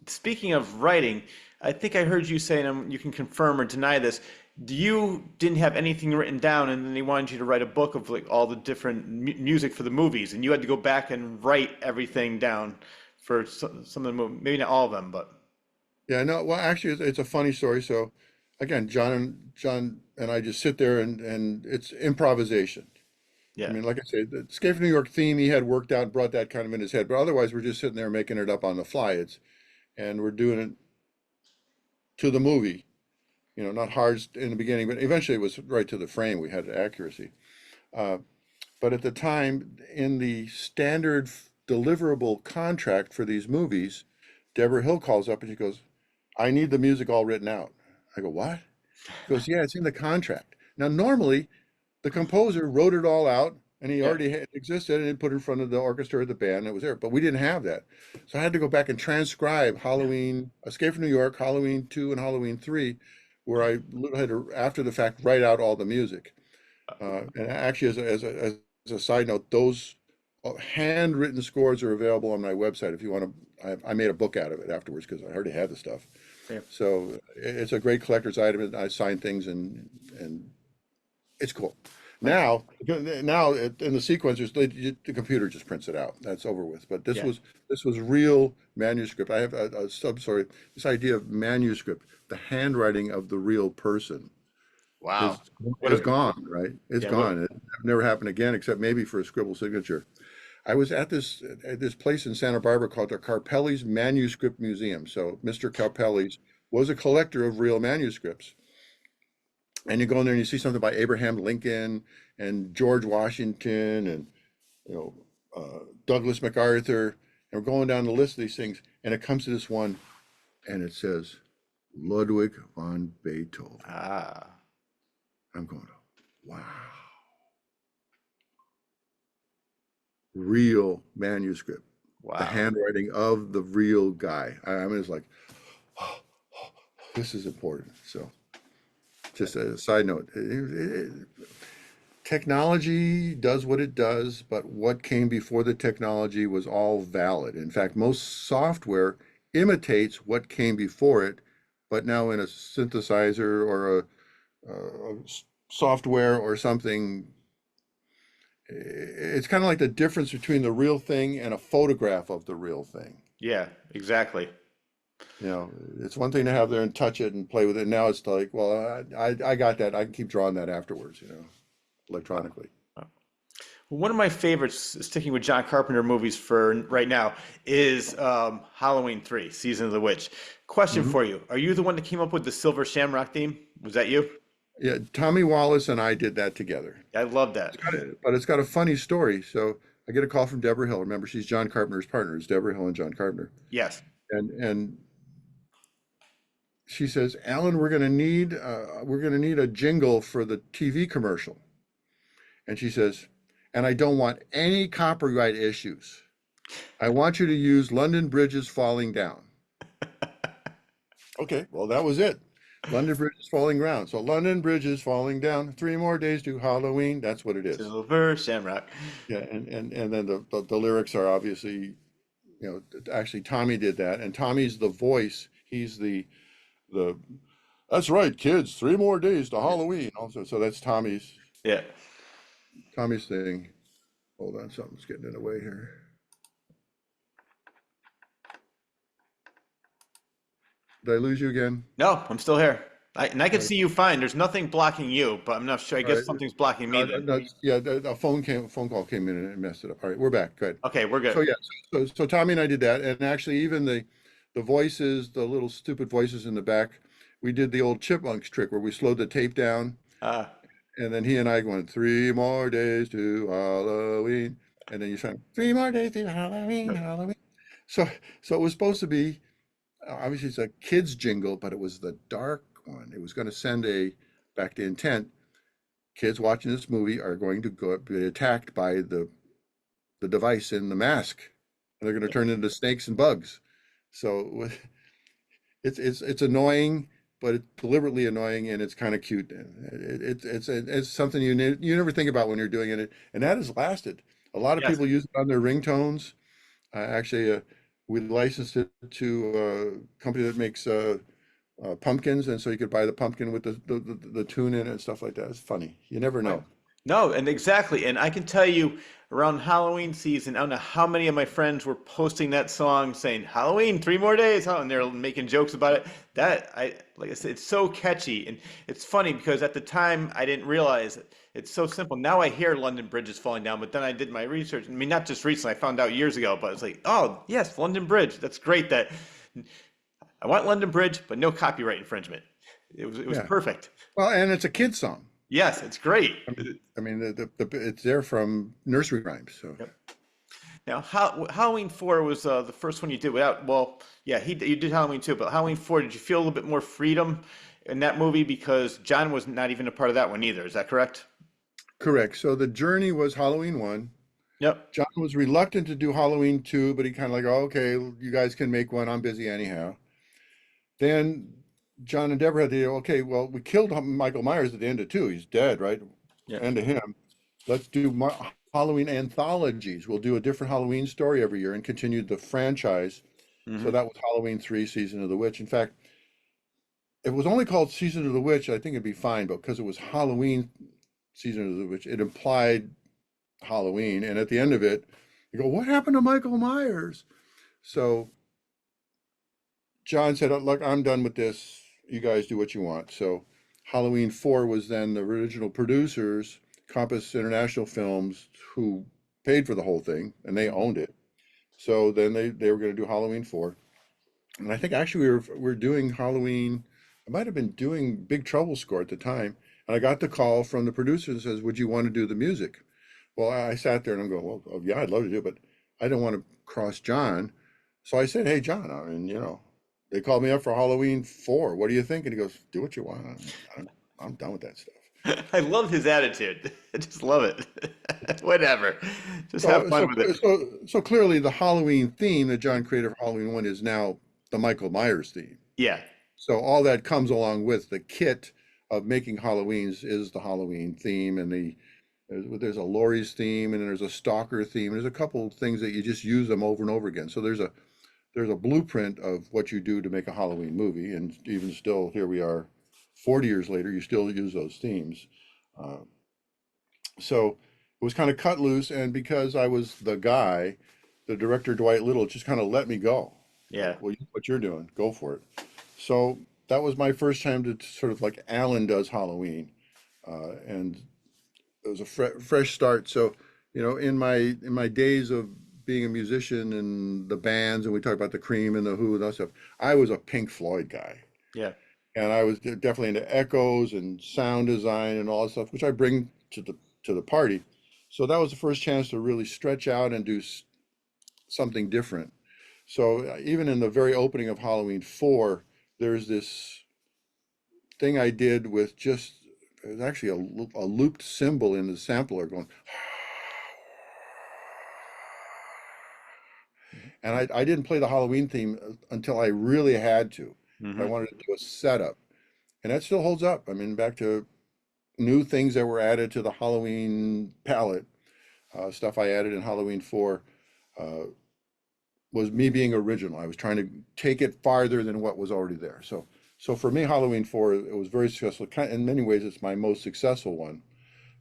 speaking of writing, I think I heard you say, and you can confirm or deny this. You didn't have anything written down, and then they wanted you to write a book of like all the different music for the movies, and you had to go back and write everything down for some of the movies. Maybe not all of them, but Yeah, no, well, actually, it's a funny story. So again, John and I just sit there and it's improvisation. I yeah. mean, like I said, the Escape from New York theme he had worked out and brought that kind of in his head. But otherwise, we're just sitting there making it up on the fly. And we're doing it to the movie. Not hard in the beginning, but eventually it was right to the frame. We had accuracy. Uh, but at the time, in the standard deliverable contract for these movies, Deborah Hill calls up and she goes, I need the music all written out. I go, what? She goes, yeah, it's in the contract. Now, normally, the composer wrote it all out and he Yeah. already had existed and put it in front of the orchestra or the band. And it was there, but we didn't have that. So I had to go back and transcribe Halloween, Escape from New York, Halloween 2, and Halloween 3, where I had to, after the fact, write out all the music. And actually, as a side note, those handwritten scores are available on my website if you want to. I made a book out of it afterwards because I already had the stuff. Yeah. So it's a great collector's item, and I sign things, and it's cool. In the sequencers, the computer just prints it out. That's over with. But this Yeah. was real manuscript. I have a sorry, this idea of manuscript, the handwriting of the real person is Wow. What is a gone, right? It's yeah. What gone. It never happened again, except maybe for a scribble signature. I was at this place in Santa Barbara called the Carpelli's Manuscript Museum. So Mr. Carpelli's was a collector of real manuscripts. And you go in there and you see something by Abraham Lincoln and George Washington and you know Douglas MacArthur. And we're going down the list of these things, and it comes to this one, and it says Ludwig von Beethoven. ah. I'm going, wow. Real manuscript, the Wow. handwriting of the real guy. I mean, it's like, oh, this is important. So, just a side note, technology does what it does, but what came before the technology was all valid. In fact, most software imitates what came before it, but now in a synthesizer or a software or something. It's kind of like the difference between the real thing and a photograph of the real thing. Yeah, exactly. You know, it's one thing to have there and touch it and play with it. Now it's like, well, I got that. I can keep drawing that afterwards, electronically. One of my favorites, sticking with John Carpenter movies for right now, is Halloween 3, Season of the Witch. Question Hmm. for you. Are you the one that came up with the Silver Shamrock theme? Was that you? Yeah, Tommy Wallace and I did that together. I love that. But it's got a funny story. So I get a call from Deborah Hill. Remember, she's John Carpenter's partner. It's Deborah Hill and John Carpenter. Yes. And she says, Alan, we're gonna need a jingle for the TV commercial. And she says, and I don't want any copyright issues. I want you to use London Bridge is Falling Down. Okay, well, that was it. London Bridge is falling down. So London Bridge is falling down. 3 more days to Halloween. That's what it is. Silver Shamrock. Yeah, and then the lyrics are obviously, actually Tommy did that, and Tommy's the voice. He's the that's right, kids. 3 more days to Halloween. Also, so that's Yeah. Tommy's thing. Hold on, something's getting in the way here. Did I lose you again? No, I'm still here. And I can All right. see you fine. There's nothing blocking you, but I'm not sure. I All guess right. something's blocking me then. Yeah, a phone call came in and messed it up. All right, we're back. Good. Okay, we're So good. yeah, so Tommy and I did that, and actually even the voices, the little stupid voices in the back, we did the old Chipmunks trick where we slowed the tape down, Uh, and then he and I went 3 more days to Halloween, and then you sang 3 more days to Halloween, Halloween. So so it was supposed to be obviously it's a kids jingle, but it was the dark one. It was going to send back to intent. Kids watching this movie are going to be attacked by the device in the mask, and they're going to turn into snakes and bugs. So it's annoying, but it's deliberately annoying, and it's kind of cute. It's something you never think about when you're doing it, and that has lasted. A lot of yes. people use it on their ringtones. Actually, we licensed it to a company that makes pumpkins, and so you could buy the pumpkin with the tune in it and stuff like that. It's funny. You never know. No, and exactly. And I can tell you around Halloween season, I don't know how many of my friends were posting that song saying Halloween, 3 more days, and they're making jokes about it. Like I said, it's so catchy. And it's funny because at the time I didn't realize it. It's so simple. Now I hear London Bridge is falling down, but then I did my research. I mean, not just recently, I found out years ago, but it's like, oh, yes, London Bridge. That's great that I want London Bridge, but no copyright infringement. It was Yeah. perfect. Well, and it's a kid song. Yes, it's great. I mean, it's there from nursery rhymes. So Yep. Now, Halloween 4 was the first one you did without, well, yeah, you did Halloween 2, but Halloween 4, did you feel a little bit more freedom in that movie because John was not even a part of that one either? Is that correct? correct. So the journey was Halloween 1. Yep. John was reluctant to do Halloween 2, but he kind of like, oh, okay, you guys can make one. I'm busy anyhow. Then John and Deborah had the okay, well, we killed Michael Myers at the end of 2. He's dead, right? Yeah. End of him. Let's do Halloween anthologies. We'll do a different Halloween story every year and continue the franchise. So Hmm. that was Halloween 3, Season of the Witch. In fact, if it was only called Season of the Witch, I think it'd be fine, but because it was Halloween Season of the Witch, it implied Halloween. And at the end of it, you go, what happened to Michael Myers? So John said, look, I'm done with this. You guys do what you want. So Halloween 4 was then the original producers, Compass International Films, who paid for the whole thing, and they owned it. So then they were going to do Halloween 4. And I think actually we were doing Halloween. I might have been doing Big Trouble score at the time. And I got the call from the producer that says, would you want to do the music? Well, I sat there and I'm going, well, oh, yeah, I'd love to do it, but I don't want to cross John. So I said, hey, John, I mean, they called me up for Halloween 4. What do you think? And he goes, do what you want. I'm done with that stuff. I love his attitude. I just love it. Whatever. Just have So, fun so, with it. so clearly the Halloween theme that John created for Halloween 1 is now the Michael Myers theme. Yeah. So all that comes along with the kit of making Halloweens is the Halloween theme, and there's a Laurie's theme, and then there's a Stalker theme. There's a couple of things that you just use them over and over again. So there's a blueprint of what you do to make a Halloween movie, and even still, here we are, 40 years later, you still use those themes. Uh, so it was kind of cut loose, and because I was the guy, the director Dwight Little just kind of let me go. Like, Yeah. well, what you're doing, go for it. So that was my first time to sort of like Alan does Halloween, and it was a fresh start. So, in my days of being a musician and the bands, and we talk about the Cream and the Who and that stuff, I was a Pink Floyd guy, Yeah. and I was definitely into echoes and sound design and all that stuff, which I bring to the party. So that was the first chance to really stretch out and do something different. So even in the very opening of Halloween 4, there's this thing I did with just, there's actually a looped cymbal in the sampler going, and I didn't play the Halloween theme until I really had to. I Hmm. wanted to do a setup, and that still holds up. I mean, back to new things that were added to the Halloween palette, stuff I added in Halloween 4. Uh, was me being original. I was trying to take it farther than what was already there. So for me, Halloween 4, it was very successful. In many ways, it's my most successful one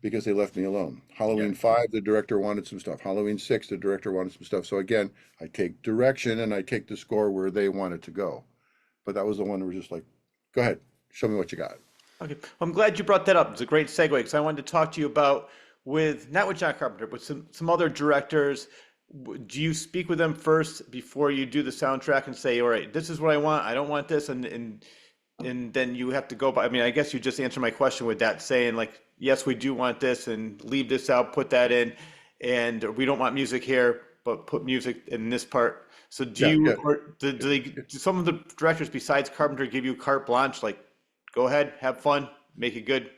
because they left me alone. Yeah. Halloween 5, the director wanted some stuff. Halloween 6, the director wanted some stuff. So again, I take direction and I take the score where they want it to go. But that was the one where just like, go ahead, show me what you got. Okay. Well, I'm glad you brought that up. It's a great segue because I wanted to talk to you about not with John Carpenter, but some other directors. Do you speak with them first before you do the soundtrack and say, all right, this is what I want. I don't want this. And then you have to go by, I mean, I guess you just answered my question with that saying like, yes, we do want this and leave this out, put that in. And we don't want music here, but put music in this part. So do Yeah, you, yeah. or do some of the directors besides Carpenter give you carte blanche? Like, go ahead, have fun, make it good.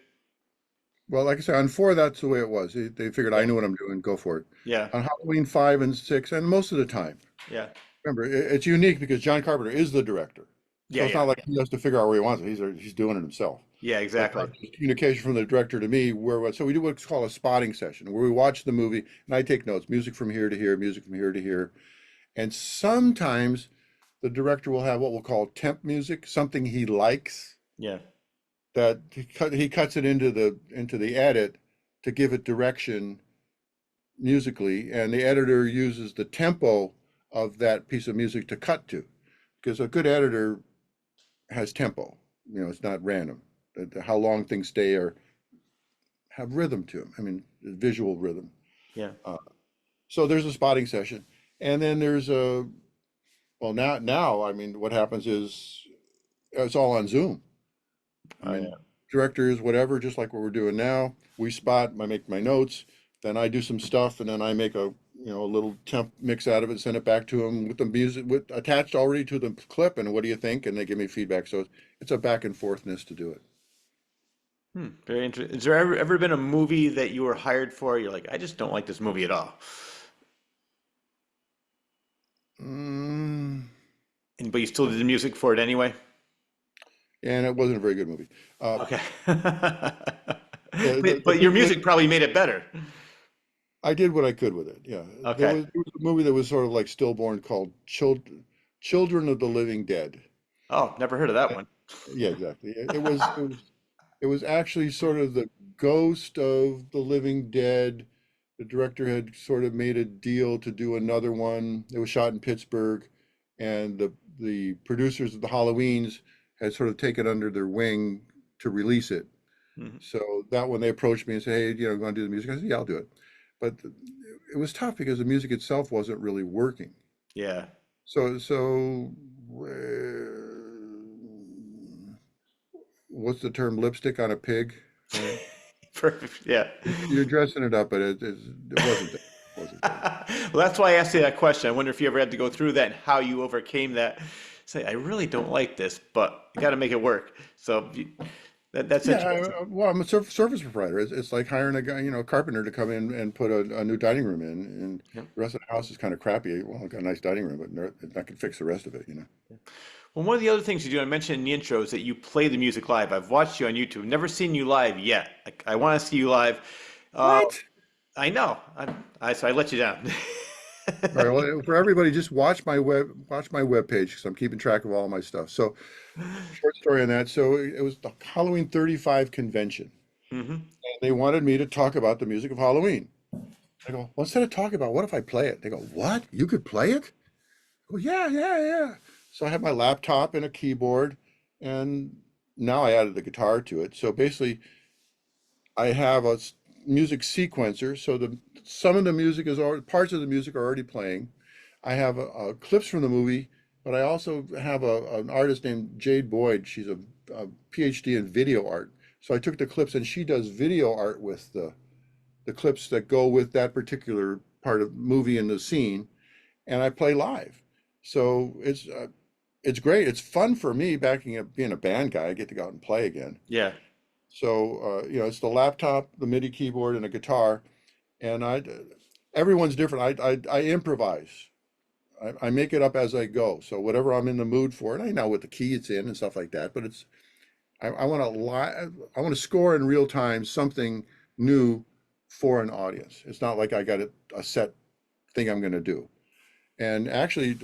Well, like I said, on 4, that's the way it was. They figured I Yeah. knew what I'm doing, go for it. Yeah. On Halloween 5 and 6, and most of the time, Yeah. remember, it's unique because John Carpenter is the director. So Yeah. it's Yeah. not like he has to figure out where he wants it. He's doing it himself. Yeah. But Exactly. just communication from the director to me, so we do what's called a spotting session, where we watch the movie and I take notes, music from here to here, music from here to here. And sometimes the director will have what we'll call temp music, something he likes, Yeah. that he cuts it into the edit to give it direction musically, and the editor uses the tempo of that piece of music to cut to, because a good editor has tempo. It's not random. How long things stay or have rhythm to them. I mean, visual rhythm. Yeah. Uh, so there's a spotting session, and then there's well, now I mean, what happens is it's all on Zoom. I Oh, mean, yeah. directors, whatever, just like what we're doing now. We spot, I make my notes, then I do some stuff, and then I make a little temp mix out of it, send it back to them with the music attached already to the clip, and what do you think? And they give me feedback. So it's a back and forthness to do it. Very interesting. Has there ever been a movie that you were hired for? You're like, I just don't like this movie at all. Mm, But you still did the music for it anyway? and it wasn't a very good movie. Okay. The, the, But, the, but your the, music probably made it better. I did what I could with it. Yeah, Okay. there was a movie that was sort of like stillborn called Children of the Living Dead. Oh, never heard of that one. Yeah, exactly. It was actually sort of the ghost of the living dead. The director had sort of made a deal to do another one. It was shot in Pittsburgh, and the producers of the Halloweens had sort of taken under their wing to release it. Mhm. So that when they approached me and said, "Hey, going to do the music?" I said, "Yeah, I'll do it." But it was tough because the music itself wasn't really working. Yeah. So what's the term? Lipstick on a pig, right? Perfect. Yeah. You're dressing it up, but it wasn't there. It wasn't there. Well, that's why I asked you that question. I wonder if you ever had to go through that and how you overcame that. Say, I really don't like this, but you got to make it work. So That's Yeah, interesting. well, I'm a service provider. It's like hiring a guy, a carpenter to come in and put a new dining room in, and Yeah. the rest of the house is kind of crappy. Well, I've got a nice dining room, but I can fix the rest of it. Well, one of the other things you do, I mentioned in the intro, is that you play the music live. I've watched you on YouTube. Never seen you live yet. I want to see you live. Uh, What? I know. So I let you down. All right, well, for everybody, just watch my web page because I'm keeping track of all my stuff. So, short story on that. So it was the Halloween 35 convention, Hmm. and they wanted me to talk about the music of Halloween. I go, well, instead of talking about what if I play it? They go, what? You could play it? Well, yeah, yeah, yeah. So I have my laptop and a keyboard, and now I added the guitar to it. So basically, I have music sequencer. So some of the music is already parts of the music are already playing. I have clips from the movie, but I also have an artist named Jade Boyd. She's a PhD in video art. So I took the clips, and she does video art with the clips that go with that particular part of movie and the scene, and I play live. So it's great. It's fun for me backing up being a band guy. I get to go out and play again. Yeah. So it's the laptop, the MIDI keyboard, and a guitar, and everyone's different. I improvise. I make it up as I go. So whatever I'm in the mood for, and I know what the key it's in and stuff like that. But I want to I want to score in real time something new for an audience. It's not like I got a set thing I'm going to do. And actually,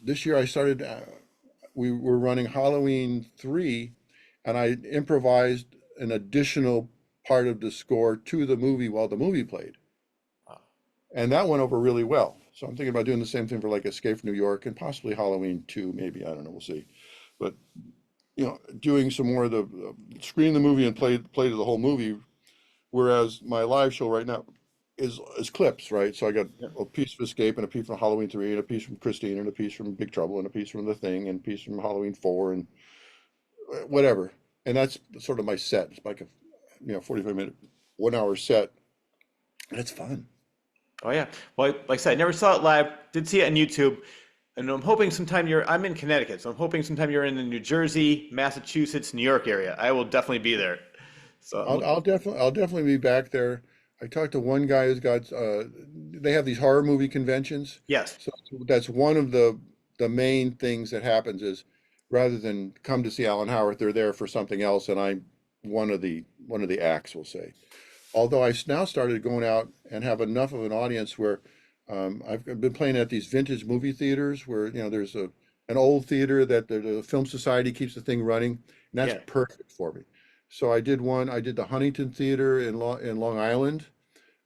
this year I started. We were running Halloween 3, and I improvised an additional part of the score to the movie while the movie played, and that went over really well. So I'm thinking about doing the same thing for like Escape from New York and possibly Halloween 2, maybe. I don't know. We'll see. But doing some more of the screen the movie and play to the whole movie. Whereas my live show right now is clips, right? So I got Yeah. a piece of Escape and a piece from Halloween 3 and a piece from Christine and a piece from Big Trouble and a piece from The Thing and a piece from Halloween 4 and whatever. And that's sort of my set. It's like a 45-minute, 1 hour set, and it's fun. Oh yeah. Well, like I said, I never saw it live. Did see it on YouTube, and I'm hoping sometime I'm in Connecticut, so I'm hoping sometime you're in the New Jersey, Massachusetts, New York area. I will definitely be there. So I'm looking. I'll definitely be back there. I talked to one guy who's got they have these horror movie conventions. Yes. So that's one of the main things that happens is rather than come to see Alan Howarth, they're there for something else, and I'm one of the acts, we'll say. Although I now started going out and have enough of an audience where I've been playing at these vintage movie theaters where there's an old theater that the Film Society keeps the thing running, and that's Yeah. perfect for me. So I did one. I did the Huntington Theater in Long Island.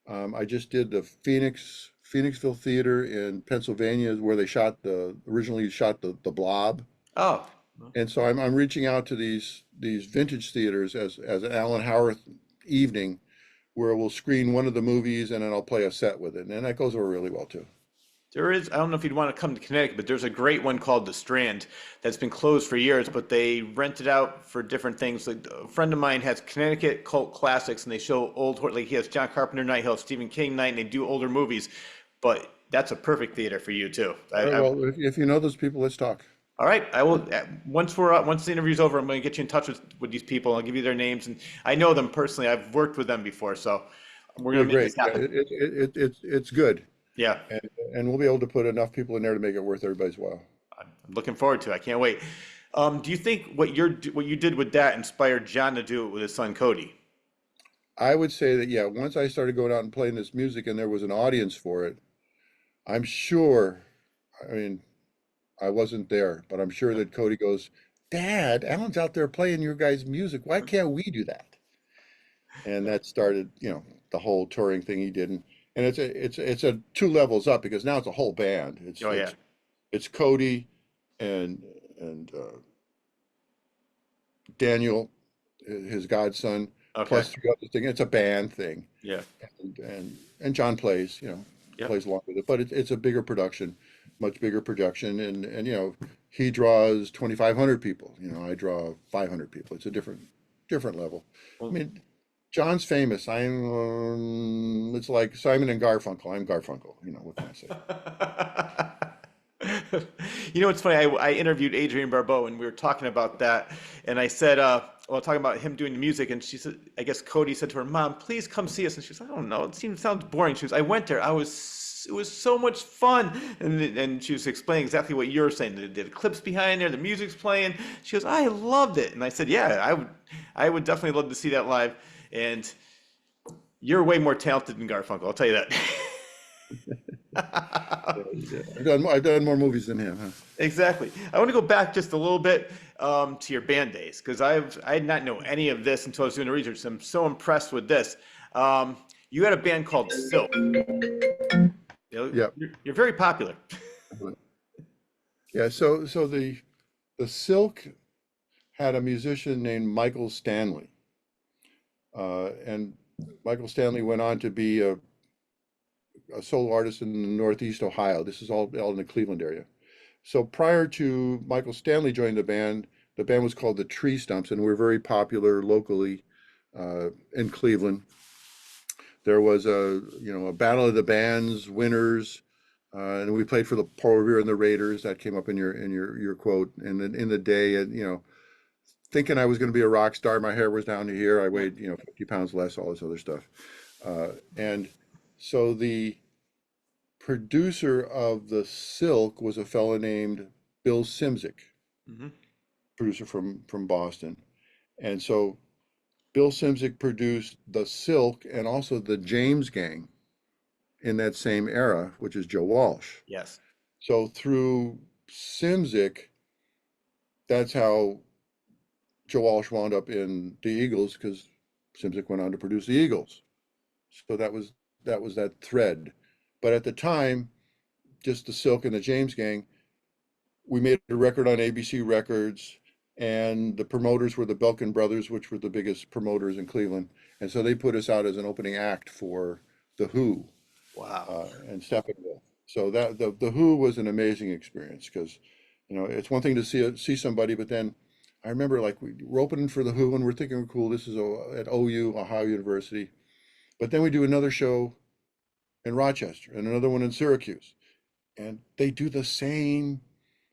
I just did the Phoenixville Theater in Pennsylvania, where they originally shot the Blob. Oh. And so I'm reaching out to these vintage theaters as an Alan Howarth evening, where we'll screen one of the movies and then I'll play a set with it, and that goes over really well too. There is, I don't know if you'd want to come to Connecticut, but there's a great one called The Strand that's been closed for years, but they rent it out for different things. Like a friend of mine has Connecticut cult classics, and they show like he has John Carpenter night, he'll have Stephen King night, and they do older movies. But that's a perfect theater for you too. All right, well, if you know those people, let's talk. All right, I will. Once the interview's over, I'm going to get you in touch with these people. I'll give you their names, and I know them personally. I've worked with them before, so we're They're going to make great. this Yeah, happen. it's good, Yeah, and we'll be able to put enough people in there to make it worth everybody's while. I'm looking forward to it. I can't wait. Do you think what you did with that inspired John to do it with his son Cody? I would say that, yeah, once I started going out and playing this music and there was an audience for it, I'm sure, I mean, I wasn't there, but I'm sure that Cody goes, Dad, Alan's out there playing your guys' music. Why can't we do that? And that started, the whole touring thing he did. And it's a 2 levels up because now it's a whole band. Oh yeah. It's Cody and Daniel, his godson, Okay. plus 3 other things. It's a band thing. Yeah. And John plays, Yep. plays along with it. But it's a bigger production, much bigger production. And he draws 2,500 people. I draw 500 people. It's a different level. I Well, mean, John's famous. It's like Simon and Garfunkel. I'm Garfunkel. What can I say? You know, it's funny. I interviewed Adrienne Barbeau, and we were talking about that. And I said, well, talking about him doing the music, and she said, I guess Cody said to her, "Mom, please come see us." And she was like, "I don't know, sounds boring." She was, "I went there. It was so much fun." And she was explaining exactly what you're saying. The clips behind there, the music's playing. She goes, "I loved it." And I said, "Yeah, I would definitely love to see that live." And you're way more talented than Garfunkel, I'll tell you that. Yeah. I've done more movies than him, huh? Exactly. I want to go back just a little bit to your band days because I did not know any of this until I was doing the research. I'm so impressed with this. You had a band called Silk. Yeah. You're very popular. Yeah. So the Silk had a musician named Michael Stanley, and Michael Stanley went on to be a solo artist in Northeast Ohio. This is all in the Cleveland area. So prior to Michael Stanley joining the band was called the Tree Stumps, and we're very popular locally in Cleveland. There was a battle of the bands, winners, and we played for the Paul Revere and the Raiders. That came up in your quote. And then in the day, thinking I was going to be a rock star, my hair was down to here. I weighed 50 pounds less, all this other stuff, and so the producer of the Silk was a fellow named Bill Simzik, Hmm. producer from Boston. And so Bill Simzik produced the Silk and also the James Gang in that same era, which is Joe Walsh. Yes. So through Simzik, that's how Joe Walsh wound up in the Eagles because Simzik went on to produce the Eagles. So that was that thread. But at the time, just the Silk and the James Gang, we made a record on ABC Records, and the promoters were the Belkin brothers, which were the biggest promoters in Cleveland. And so they put us out as an opening act for The Who Wow. and Steppenwolf. So that the Who was an amazing experience because, it's one thing to see somebody, but then I remember like we're opening for The Who and we're thinking, we're cool, this is at OU, Ohio University. But then we do another show in Rochester and another one in Syracuse. And they do the same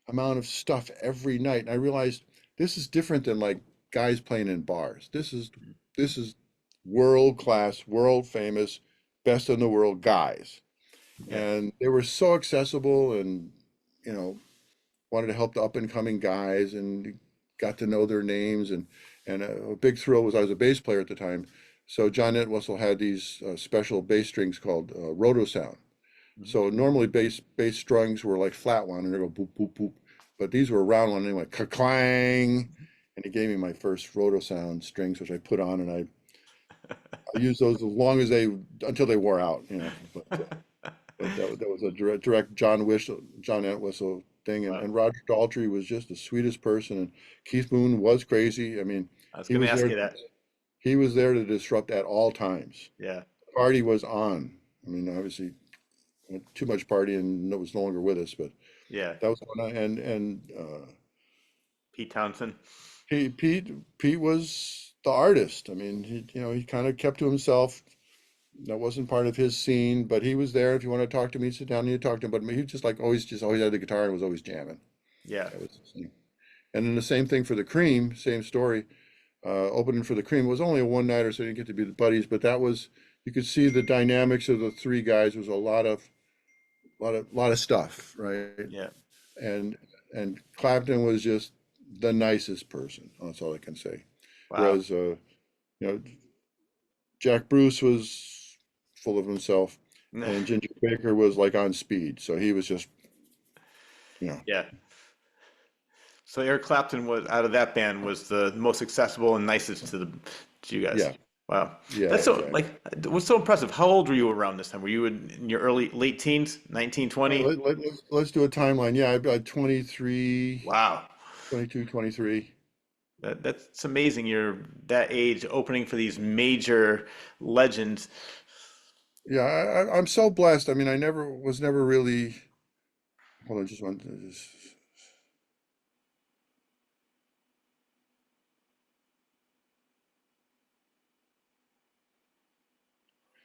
amount of stuff every night. And I realized this is different than like guys playing in bars. This is world class, world famous, best in the world guys. Yeah. And they were so accessible and, you know, wanted to help the up and coming guys and got to know their names. And a big thrill was I was a bass player at the time. So John Entwistle had these special bass strings called roto sound. So normally bass strings were like flat one and they go boop, boop, boop. But these were round one and they went ka-clang. And he gave me my first roto sound strings, which I put on and I used those as long as until they wore out, you know. But that was a direct John Entwistle thing. Wow. And Roger Daltrey was just the sweetest person. And Keith Moon was crazy. I mean, I was he going was to ask there, you that. he was there to disrupt at all times. Yeah. Party was on. I mean, obviously, too much party and was no longer with us, but Yeah. that was one. And Pete Townsend. Pete was the artist. I mean, he kind of kept to himself. That wasn't part of his scene, but he was there. If you want to talk to me, sit down and you talk to him. But he just like always had the guitar and was always jamming. Yeah. That was his thing. And then the same thing for the Cream, same story. Opening for the Cream was only a one nighter, so you didn't get to be the buddies. But that was you could see the dynamics of the three guys. Was a lot of stuff, right? Yeah. And Clapton was just the nicest person. That's all I can say. Wow. Whereas Jack Bruce was full of himself, and Ginger Baker was like on speed. So he was just, Yeah. So Eric Clapton was out of that band was the most accessible and nicest to you guys. Yeah. Wow. Yeah, That's so exactly. it was so impressive. How old were you around this time? Were you in your late teens, 19, 20? Let's do a timeline. Yeah, I've got 23, Wow. 22, 23. That's amazing. You're that age opening for these major legends. Yeah, I'm so blessed. I mean, I was never really. Hold on, just one.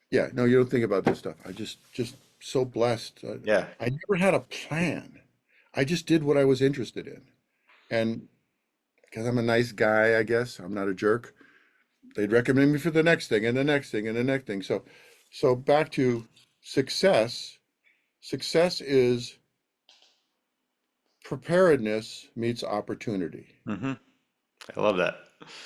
Yeah, no, you don't think about this stuff. I just so blessed. Yeah. I never had a plan. I just did what I was interested in, and because I'm a nice guy, I guess. I'm not a jerk. They'd recommend me for the next thing and the next thing and the next thing. So back to success. Success is preparedness meets opportunity. Hmm. I love that.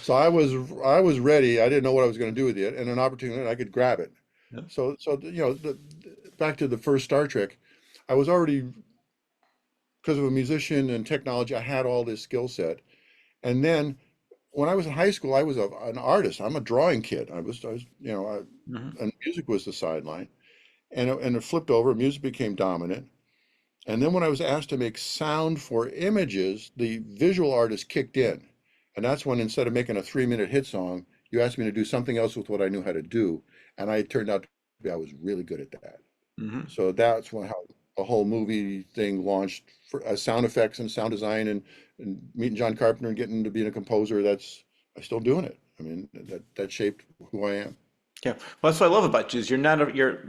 So I was ready. I didn't know what I was going to do with it, and an opportunity I could grab it. Yep. So back to the first Star Trek, I was already, because of a musician and technology, I had all this skill set. And then when I was in high school, I was an artist. I'm a drawing kid. I was Hmm. and music was the sideline. And it flipped over. Music became dominant. And then when I was asked to make sound for images, the visual artist kicked in. And that's when, instead of making a 3-minute hit song, you asked me to do something else with what I knew how to do. And I turned out to be, I was really good at that. Hmm. So that's when how the whole movie thing launched for sound effects and sound design, and meeting John Carpenter and getting to being a composer. I'm still doing it. I mean, that shaped who I am. Yeah, well, that's what I love about you is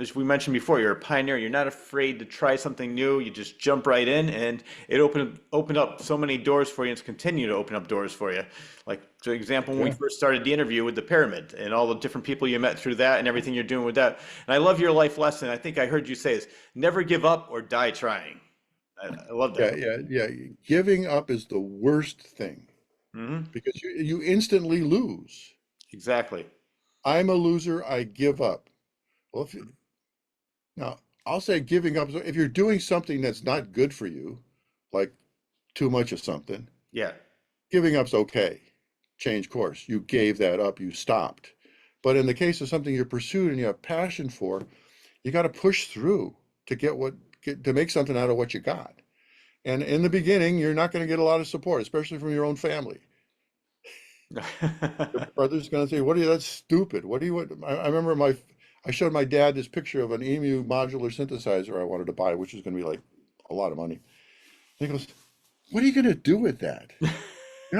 as we mentioned before, you're a pioneer. You're not afraid to try something new. You just jump right in, and it opened up so many doors for you, and it's continued to open up doors for you. Like, for example, when we Yeah. first started the interview with the pyramid and all the different people you met through that and everything you're doing with that. And I love your life lesson. I think I heard you say is never give up or die trying. I love that. Yeah, yeah, yeah. Giving up is the worst thing Hmm. because you instantly lose. Exactly. I'm a loser. I give up. Well, now I'll say giving up, if you're doing something that's not good for you, like too much of something, Yeah. giving up's okay. Change course. You gave that up. You stopped. But in the case of something you're pursuing and you have passion for, you got to push through to to make something out of what you got. And in the beginning, you're not going to get a lot of support, especially from your own family. Your brother's going to say, "What are you? That's stupid. What do you want?" I remember I showed my dad this picture of an EMU modular synthesizer I wanted to buy, which is going to be like a lot of money. And he goes, "What are you going to do with that? You're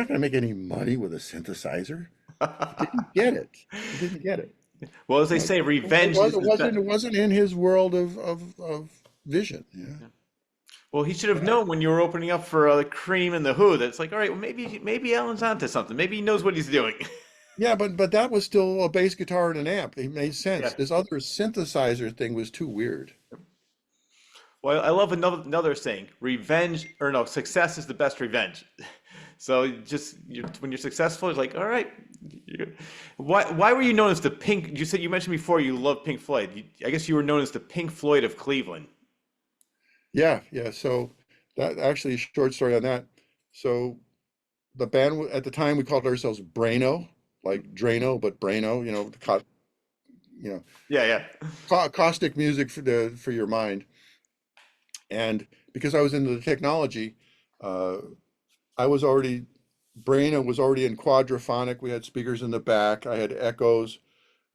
not going to make any money with a synthesizer." He didn't get it. He didn't get it. Well, as they You know, say, it revenge was- is it the wasn't best. it wasn't in his world of vision. Yeah. Well, he should have known when you were opening up for the Cream and the Who. That's like, all right, well, maybe Alan's onto something. Maybe he knows what he's doing. Yeah, but that was still a bass guitar and an amp. It made Yeah. sense. This other synthesizer thing was too weird. Well, I love another saying: revenge, or no, success is the best revenge. So when you're successful, it's like, all right. Why were you known as the Pink? You mentioned before you love Pink Floyd. I guess you were known as the Pink Floyd of Cleveland. Yeah, yeah. So that actually, short story on that. So the band at the time, we called ourselves Braino, like Drano, but Braino. You know, Yeah, yeah. caustic music for your mind. And because I was into the technology, uh, I was already Braino was already in quadraphonic. We had speakers in the back. I had echoes.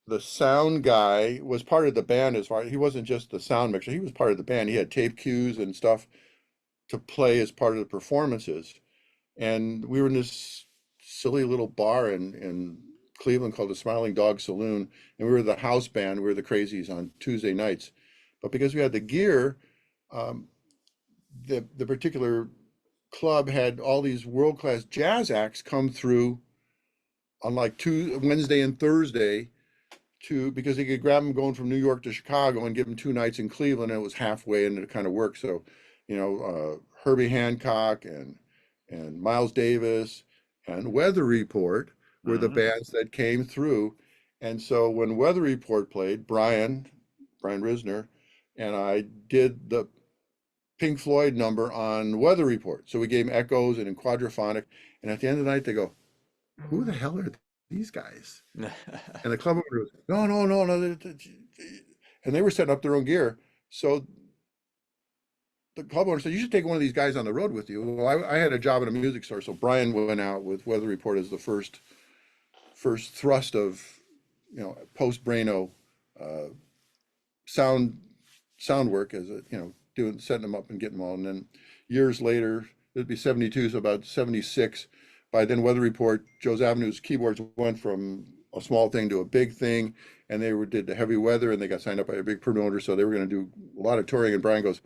The sound guy was part of the band. As far, he wasn't just the sound mixer, he was part of the band. He had tape cues and stuff to play as part of the performances. And we were in this silly little bar in Cleveland called the Smiling Dog Saloon, and we were the house band. We were the Crazies on Tuesday nights. But because we had the gear, um, the particular club had all these world-class jazz acts come through on like Wednesday and Thursday, because they could grab them going from New York to Chicago and give them 2 nights in Cleveland, and it was halfway, and it kind of worked. So, Herbie Hancock and Miles Davis and Weather Report were the Hmm. bands that came through. And so when Weather Report played, Brian Risner, and I did the Pink Floyd number on Weather Report. So we gave them echoes and in quadraphonic. And at the end of the night, they go, "Who the hell are these guys?" And the club owner goes, "No, no, no, no." And they were setting up their own gear. So the club owner said, "You should take one of these guys on the road with you." Well, I had a job at a music store. So Brian went out with Weather Report as the first thrust of, post Brano uh, sound sound work, as setting them up and getting them all. And then years later, it'd be 72, so about 76. By then, Weather Report, Joe's Avenue's keyboards went from a small thing to a big thing, and did the heavy weather, and they got signed up by a big promoter, so they were going to do a lot of touring. And Brian goes,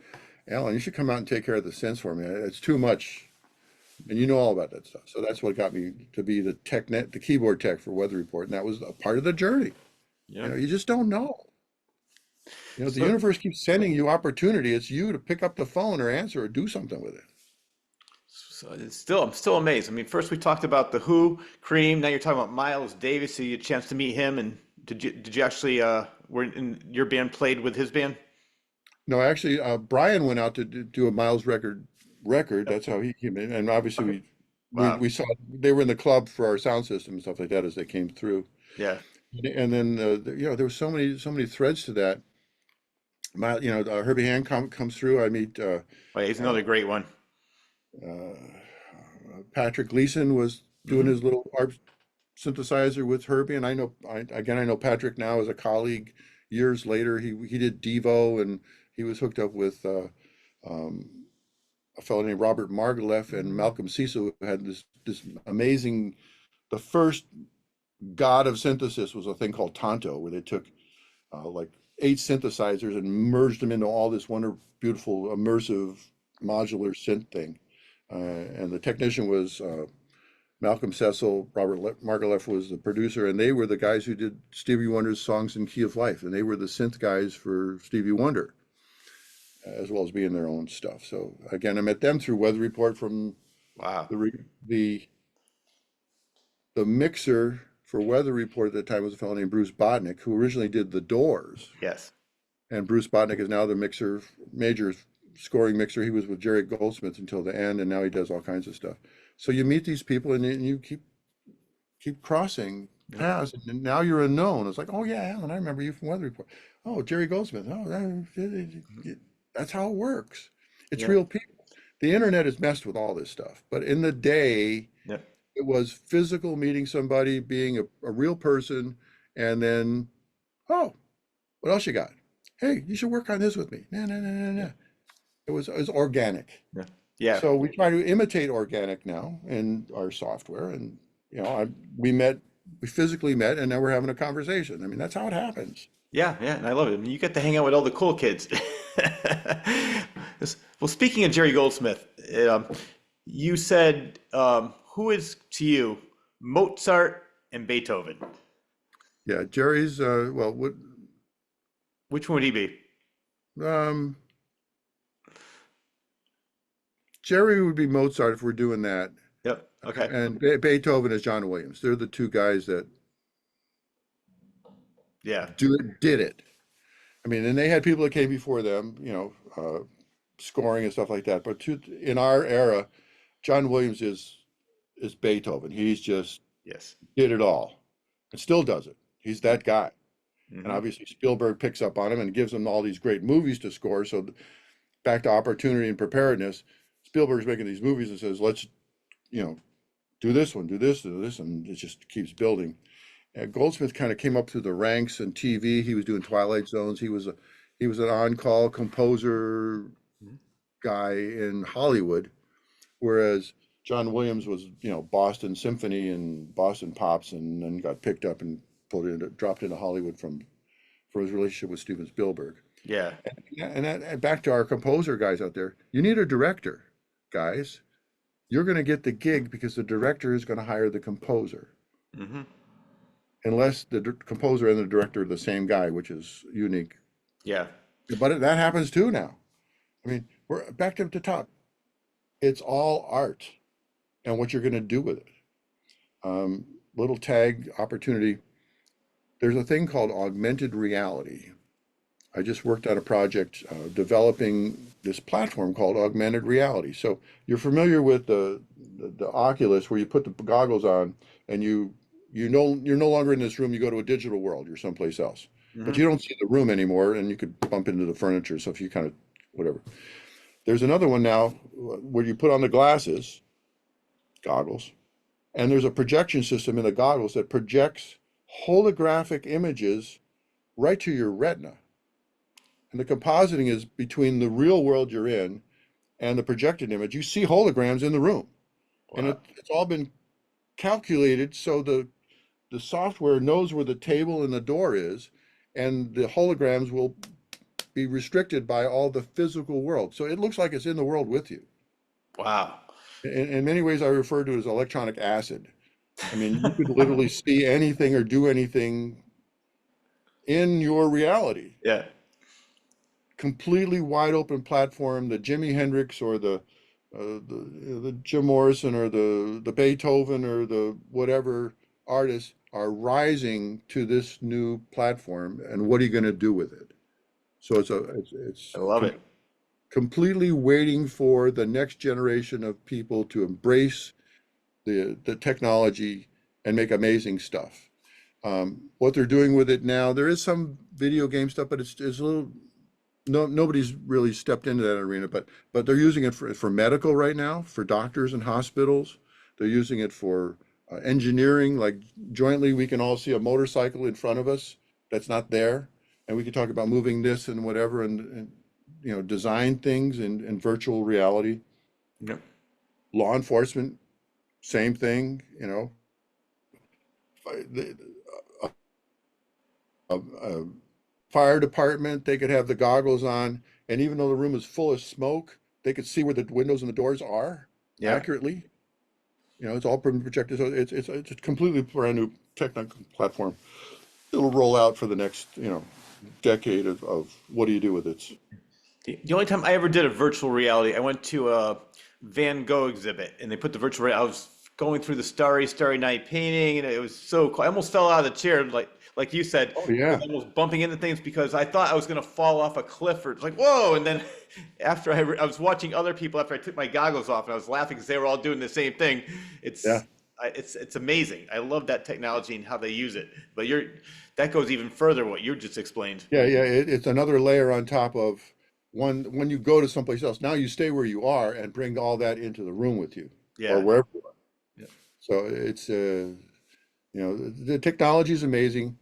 "Alan, you should come out and take care of the synths for me. It's too much and you know all about that stuff. So that's what got me to be the keyboard tech for Weather Report, and that was a part of the journey. Yeah. You just don't know. The So, universe keeps sending you opportunity. It's you to pick up the phone or answer or do something with it. I'm still amazed. I mean, first we talked about the Who, Cream. Now you're talking about Miles Davis. So you had a chance to meet him, and did you actually were in your band played with his band? No, actually, Brian went out to do a Miles record. That's how he came in, and obviously Wow. we saw they were in the club for our sound system and stuff like that as they came through. Yeah. And then there were so many threads to that. Herbie Hancock comes through. I meet Oh, yeah, he's uh, another great one. uh, Patrick Gleason was doing Hmm. his little ARP synthesizer with Herbie, and I know Patrick now as a colleague. Years later, he did Devo, and he was hooked up with um, a fellow named Robert Margolef and Malcolm Cecil, who had this amazing. The first god of synthesis was a thing called Tonto, where they took like 8 synthesizers and merged them into all this wonderful, beautiful, immersive, modular synth thing. And the technician was Malcolm Cecil. Margolef was the producer, and they were the guys who did Stevie Wonder's Songs in Key of Life, and they were the synth guys for Stevie Wonder, as well as being their own stuff. So again, I met them through Weather Report from Wow. the the mixer for Weather Report at the time was a fellow named Bruce Botnick, who originally did The Doors. Yes. And Bruce Botnick is now the major scoring mixer. He was with Jerry Goldsmith until the end, and now he does all kinds of stuff. So you meet these people, and you keep crossing Yeah. paths, and now you're a known. It's like, oh yeah, Alan, I remember you from Weather Report. Oh, Jerry Goldsmith. Oh, that's how it works. It's Yeah. real people. The internet has messed with all this stuff, but in the day, Yeah. it was physical, meeting somebody, being a real person, and then, oh, what else you got? Hey, you should work on this with me. No, no, no, no, Yeah. no. It was organic. Yeah. Yeah. So we try to imitate organic now in our software, and we physically met, and now we're having a conversation. I mean, that's how it happens. Yeah, yeah, and I love it. I mean, you get to hang out with all the cool kids. Well, speaking of Jerry Goldsmith, you said, who is to you Mozart and Beethoven? Yeah, Jerry's well, what Which one would he be? um, Jerry would be Mozart if we're doing that, Yep. Okay. and Beethoven is John Williams. They're the two guys that Yeah. did it. I mean, and they had people that came before them, scoring and stuff like that. But in our era, John Williams is Beethoven. He's just Yes. did it all and still does it. He's that guy. And Hmm. obviously Spielberg picks up on him and gives him all these great movies to score. So back to opportunity and preparedness, Spielberg's making these movies and says, let's, you know, do this one, do this, and it just keeps building. And Goldsmith kind of came up through the ranks in TV. He was doing Twilight Zones. He was an on-call composer guy in Hollywood, whereas John Williams was, Boston Symphony and Boston Pops, and then got picked up and dropped into Hollywood for his relationship with Steven Spielberg. Yeah. And back to our composer guys out there, you need a director, guys. You're going to get the gig because the director is going to hire the composer, Hmm. unless the composer and the director are the same guy, which is unique. Yeah. But that happens too now. I mean, we're back to the top. It's all art and what you're going to do with it. Little tag opportunity. There's a thing called augmented reality. I just worked on a project developing this platform called augmented reality. So you're familiar with the Oculus, where you put the goggles on and you're no longer in this room. You go to a digital world. You're someplace else, but Hmm. you don't see the room anymore, and you could bump into the furniture. So if you kind of whatever. There's another one now where you put on the goggles, and there's a projection system in the goggles that projects holographic images right to your retina. And the compositing is between the real world you're in and the projected image. You see holograms in the room, and Wow. it's all been calculated so the software knows where the table and the door is, and the holograms will be restricted by all the physical world. So it looks like it's in the world with you. Wow. In many ways, I refer to it as electronic acid. I mean, you could literally see anything or do anything in your reality. Yeah. Completely wide open platform. The Jimi Hendrix or the Jim Morrison or the Beethoven or the whatever artists are rising to this new platform, and what are you going to do with it? So it's I love it. completely waiting for the next generation of people to embrace the technology and make amazing stuff. What they're doing with it now, there is some video game stuff, but it's a little no nobody's really stepped into that arena. But they're using it for medical right now, for doctors and hospitals. They're using it for engineering. Like jointly, we can all see a motorcycle in front of us that's not there, and we can talk about moving this and whatever, and design things in virtual reality. Yep. Law enforcement, same thing. The, a fire department, they could have the goggles on, and even though the room is full of smoke, they could see where the windows and the doors are Yeah. accurately. It's all projected, so it's a completely brand new technical platform. It'll roll out for the next decade of what do you do with it? The only time I ever did a virtual reality, I went to a Van Gogh exhibit, and they put the virtual reality. I was going through the Starry Night painting, and it was so cool. I almost fell out of the chair, like you said. Oh I was yeah, almost bumping into things because I thought I was going to fall off a cliff, or it's like whoa! And then after I was watching other people after I took my goggles off, and I was laughing because they were all doing the same thing. yeah, It's amazing. I love that technology and how they use it. But that goes even further. What you just explained. yeah. It's another layer on top of one. When you go to someplace else, now you stay where you are and bring all that into the room with you or Yeah. wherever you are. Yeah. So it's the technology is amazing.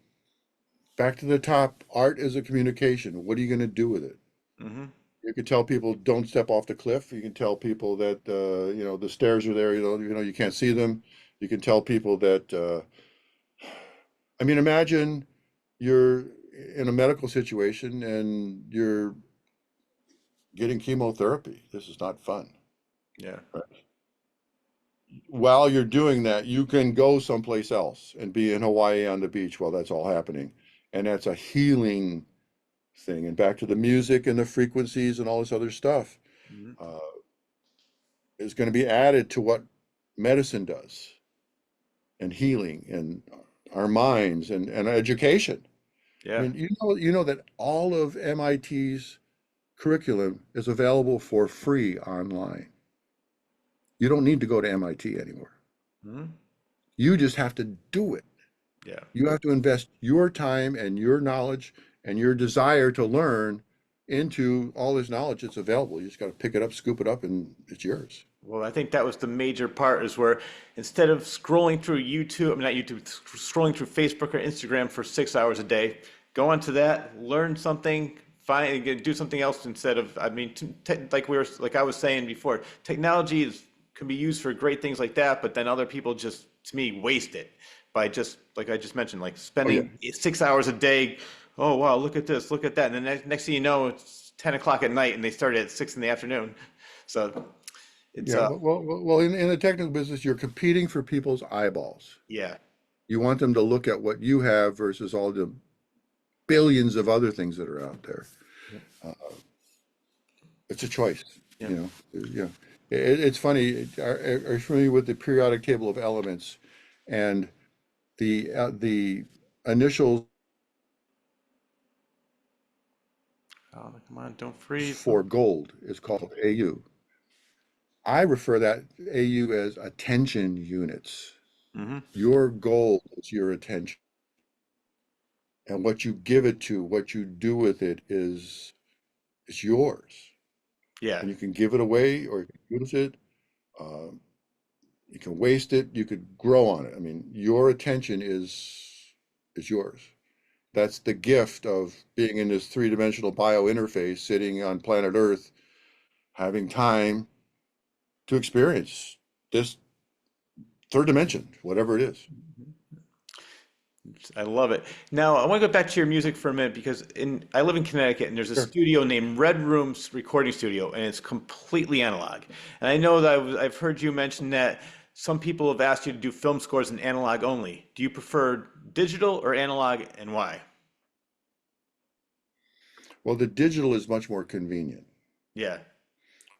Back to the top, art is a communication. What are you going to do with it? Hmm. You can tell people don't step off the cliff. You can tell people that the stairs are there. You can't see them. You can tell people that. I mean, imagine you're in a medical situation and you're getting chemotherapy. This is not fun. Yeah. Right? While you're doing that, you can go someplace else and be in Hawaii on the beach while that's all happening, and that's a healing thing. And back to the music and the frequencies and all this other stuff. Hmm. Uh, is going to be added to what medicine does and healing and our minds and education. I Yeah. mean, you know that all of MIT's curriculum is available for free online. You don't need to go to MIT anymore. Hmm. You just have to do it. Yeah. You have to invest your time and your knowledge and your desire to learn into all this knowledge that's available. You just got to pick it up, scoop it up, and it's yours. Well, I think that was the major part is where instead of scrolling through YouTube, I mean, not YouTube, scrolling through Facebook or Instagram for 6 hours a day, go onto that, learn something, do something else instead of, I mean, like I was saying before, technology can be used for great things like that, but then other people just, to me, waste it by just, like I just mentioned, like Oh yeah. spending 6 hours a day. Oh, wow, look at this, look at that. And then next thing you know, it's 10 o'clock at night and they started at 6 in the afternoon. So it's, Yeah, well, in the technical business, you're competing for people's eyeballs. yeah. You want them to look at what you have versus all the billions of other things that are out there. Yep. Uh, it's a choice, Yeah. you know. Yeah, it's funny. Are you familiar with the periodic table of elements and the initials Oh, come on, don't freeze. for gold is called AU. I refer that AU as attention units. Hmm. Your goal is your attention. And what you give it to, what you do with it is yours. Yeah. And you can give it away or you can use it. Um, you can waste it. You could grow on it. I mean, your attention is yours. That's the gift of being in this three-dimensional biointerface, sitting on planet Earth, having time to experience this third dimension, whatever it is. I love it. Now, I want to go back to your music for a minute because I live in Connecticut and there's a Sure. studio named Red Room's Recording Studio and it's completely analog. And I know that I've heard you mention that some people have asked you to do film scores in analog only. Do you prefer digital or analog and why? Well, the digital is much more convenient. Yeah.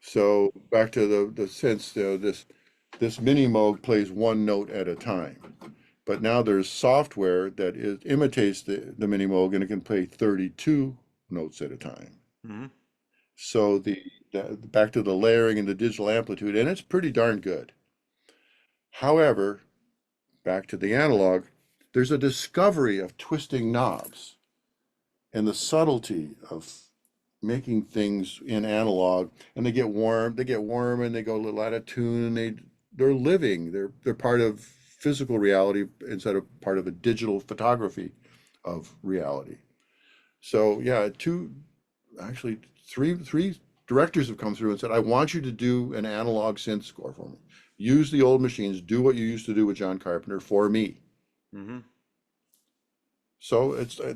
So back to the sense, this mini Moog plays one note at a time. But now there's software that imitates the mini Moog and it can play 32 notes at a time. Hmm. So back to the layering and the digital amplitude, and it's pretty darn good. However, back to the analog, there's a discovery of twisting knobs and the subtlety of making things in analog, and they get warm and they go a little out of tune, and they're living, they're part of physical reality instead of part of a digital photography of reality. So yeah, actually three directors have come through and said, I want you to do an analog synth score for me. Use the old machines, do what you used to do with John Carpenter for me. Hmm. So it's a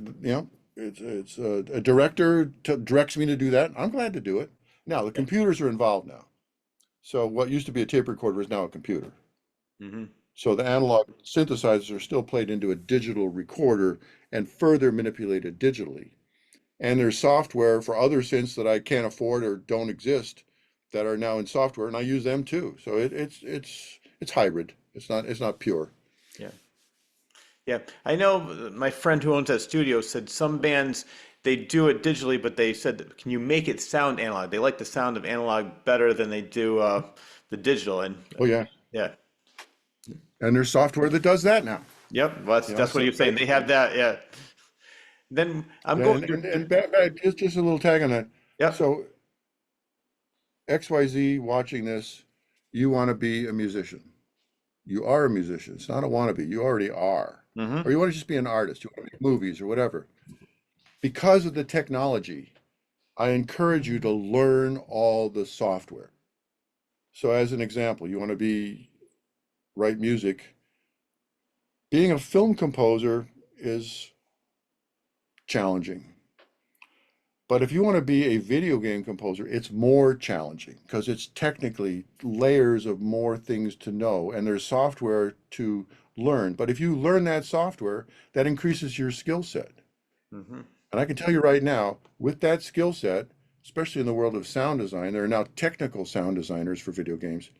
director directs me to do that. I'm glad to do it. Now the computers are involved now. So what used to be a tape recorder is now a computer. Hmm. So the analog synthesizers are still played into a digital recorder and further manipulated digitally. And there's software for other synths that I can't afford or don't exist that are now in software, and I use them too. So it's hybrid. It's not pure. Yeah. Yeah. I know my friend who owns that studio said some bands they do it digitally, but they said, can you make it sound analog? They like the sound of analog better than they do the digital. And Oh yeah. yeah. And there's software that does that now. Yep. Well, that's what So he was saying. They have that. Yeah. Then I'm yeah, going and just a little tag on that. Yep. So XYZ watching this, you want to be a musician. You are a musician. It's not a wannabe. You already are. Hmm. Or you want to just be an artist. You want to make movies or whatever. Because of the technology, I encourage you to learn all the software. So as an example, you want to write music. Being a film composer is challenging. But if you want to be a video game composer, it's more challenging because it's technically layers of more things to know, and there's software to learn. But if you learn that software, that increases your skill set. Hmm. And I can tell you right now, with that skill set, especially in the world of sound design, there are now technical sound designers for video games.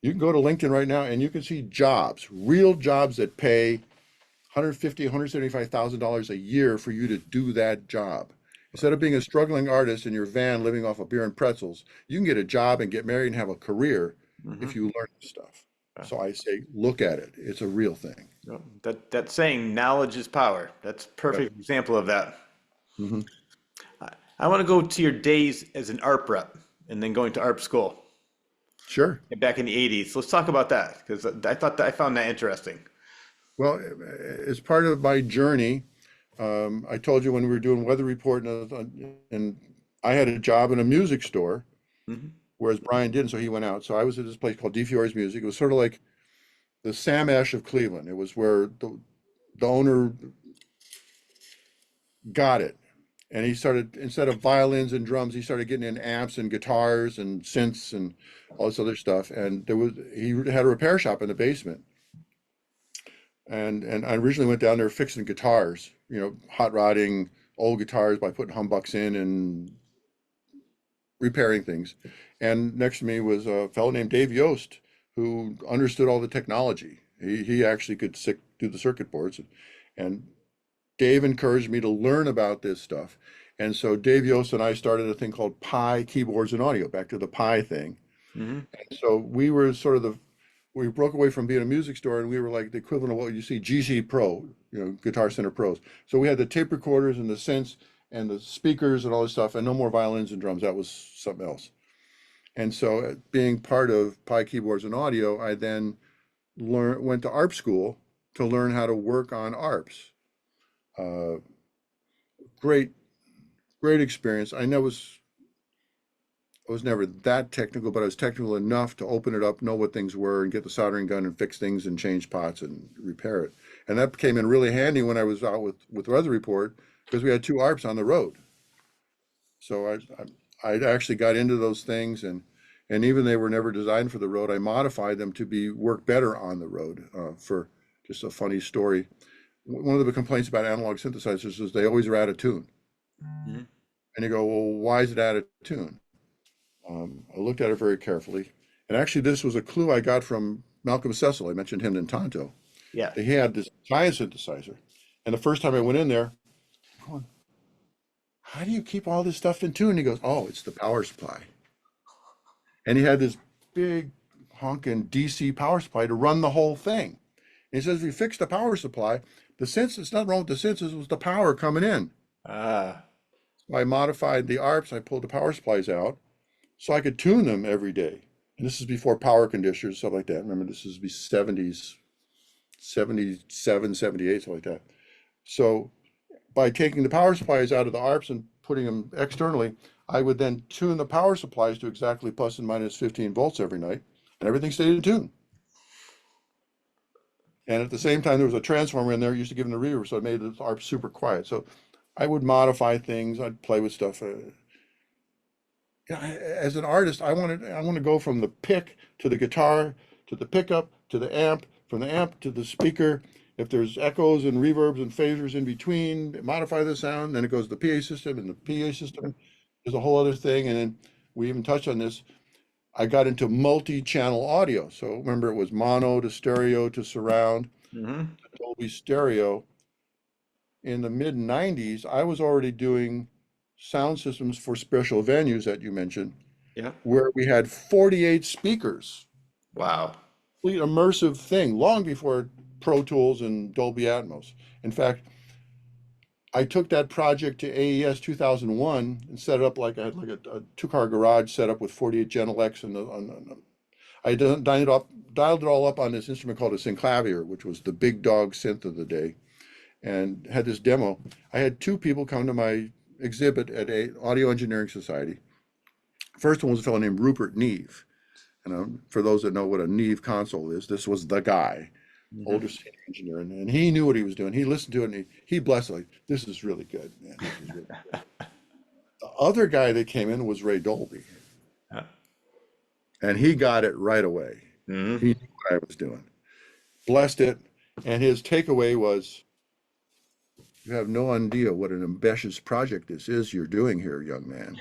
You can go to LinkedIn right now and you can see jobs, real jobs that pay $150,000, $175,000 a year for you to do that job. Instead of being a struggling artist in your van living off of beer and pretzels, you can get a job and get married and have a career Hmm. if you learn this stuff. So I say, look at it. It's a real thing. That saying, knowledge is power. That's a Yep. perfect example of that. Hmm. I want to go to your days as an ARP rep and then going to ARP school Sure. back in the 80s. Let's talk about that because I found that interesting. Well, as part of my journey, I told you when we were doing weather report, and I had a job in a music store, Hmm. whereas Brian didn't, so he went out. So I was at this place called DeFiore's Music. It was sort of like the Sam Ash of Cleveland. It was where the owner got it. And he started, instead of violins and drums, he started getting in amps and guitars and synths and all this other stuff. And he had a repair shop in the basement. And I originally went down there fixing guitars, hot rodding old guitars by putting humbucks in and repairing things. And next to me was a fellow named Dave Yost, who understood all the technology. He actually could do the circuit boards. And Dave encouraged me to learn about this stuff. And so Dave Yost and I started a thing called Pi Keyboards and Audio, back to the Pi thing. Hmm. So we were sort of we broke away from being a music store and we were like the equivalent of what you see GC Pro, Guitar Center Pros. So we had the tape recorders and the synths and the speakers and all this stuff, and no more violins and drums. That was something else. And so being part of Pi Keyboards and Audio, I then went to ARP school to learn how to work on ARPs. Uh, great, great experience. I know I was never that technical, but I was technical enough to open it up, know what things were, and get the soldering gun and fix things and change pots and repair it. And that came in really handy when I was out with Weather Report because we had two ARPs on the road. So I actually got into those things, and even they were never designed for the road. I modified them to be work better on the road. For just a funny story, one of the complaints about analog synthesizers is they always are out of tune. Mhm. And you go, well, why is it out of tune? I looked at it very carefully, and actually, this was a clue I got from Malcolm Cecil. I mentioned him in Tonto. Yeah. He had this giant synthesizer, and the first time I went in there, I'm going, how do you keep all this stuff in tune? He goes, oh, it's the power supply. And he had this big honking DC power supply to run the whole thing. And he says, if you fix the power supply, the sense, it's not wrong with the sensors, it was the power coming in. Ah. So I modified the ARPs, I pulled the power supplies out so I could tune them every day. And this is before power conditioners, stuff like that. Remember, this is the 70s, 77, 78, something like that. So by taking the power supplies out of the ARPs and putting them externally, I would then tune the power supplies to exactly plus and minus 15 volts every night, and everything stayed in tune. And at the same time, there was a transformer in there, used to give them the reverb, so it made the ARP super quiet. So I would modify things, I'd play with stuff. As an artist, I want to go from the pick to the guitar to the pickup to the amp, from the amp to the speaker. If there's echoes and reverbs and phasers in between, modify the sound. Then it goes to the PA system, and the PA system is a whole other thing. And then we even touched on this. I got into multi-channel audio. So remember, it was mono to stereo to surround Mm-hmm. to Dolby stereo. In the mid 90s, I was already doing sound systems for special venues that you mentioned, Yeah. where we had 48 speakers, Wow. complete immersive thing, long before Pro Tools and Dolby Atmos. In fact, I took that project to AES 2001 and set it up like a two-car garage set up with 48 Gentle X and I dialed it all up on this instrument called a synclavier, which was the big dog synth of the day, and had this demo. I had two people come to my exhibit at a Audio Engineering Society. First one was a fellow named Rupert Neve. And for those that know what a Neve console is, this was the guy, older senior engineer, and he knew what he was doing. He listened to it and he blessed it, like, this is really good, man. This is really good. The other guy that came in was Ray Dolby, Yeah. and he got it right away. Mhm. He knew what I was doing, blessed it, and his takeaway was, you have no idea what an ambitious project this is you're doing here, young man.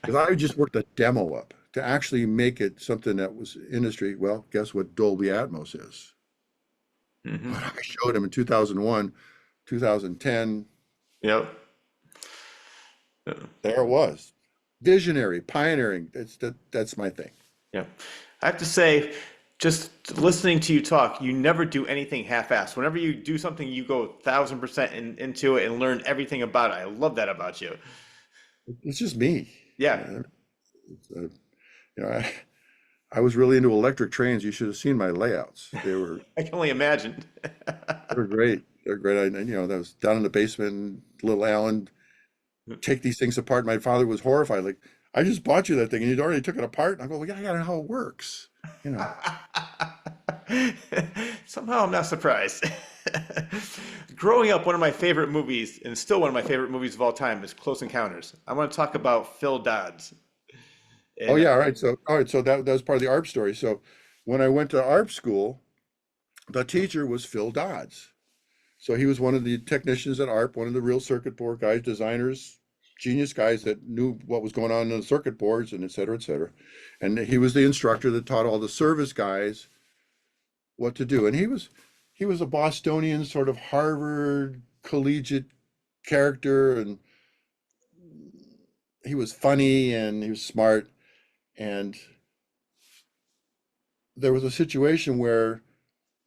Because I just worked a demo up to actually make it something that was industry. Well, guess what Dolby Atmos is? Mhm. But I showed him in 2001, 2010. Yep. There it was. Visionary, pioneering. That's my thing. Yeah. I have to say, just listening to you talk, you never do anything half-assed. Whenever you do something, you go 1,000% into it and learn everything about it. I love that about you. It's just me. Yeah. Uh, you know, I was really into electric trains. You should have seen my layouts. I can only imagine. They're great. They're great. That was down in the basement, little Alan, take these things apart. My father was horrified. Like, I just bought you that thing and you already took it apart. And I go, well, yeah, I gotta know how it works. Somehow I'm not surprised. Growing up, one of my favorite movies, and still one of my favorite movies of all time, is Close Encounters. I want to talk about Phil Dodds. Oh And yeah, all right. So that was part of the ARP story. So when I went to ARP school, the teacher was Phil Dodds. So he was one of the technicians at ARP, one of the real circuit board guys, designers, genius guys that knew what was going on in the circuit boards and et cetera, et cetera. And he was the instructor that taught all the service guys what to do. And he was a Bostonian sort of Harvard collegiate character, and he was funny and he was smart. And there was a situation where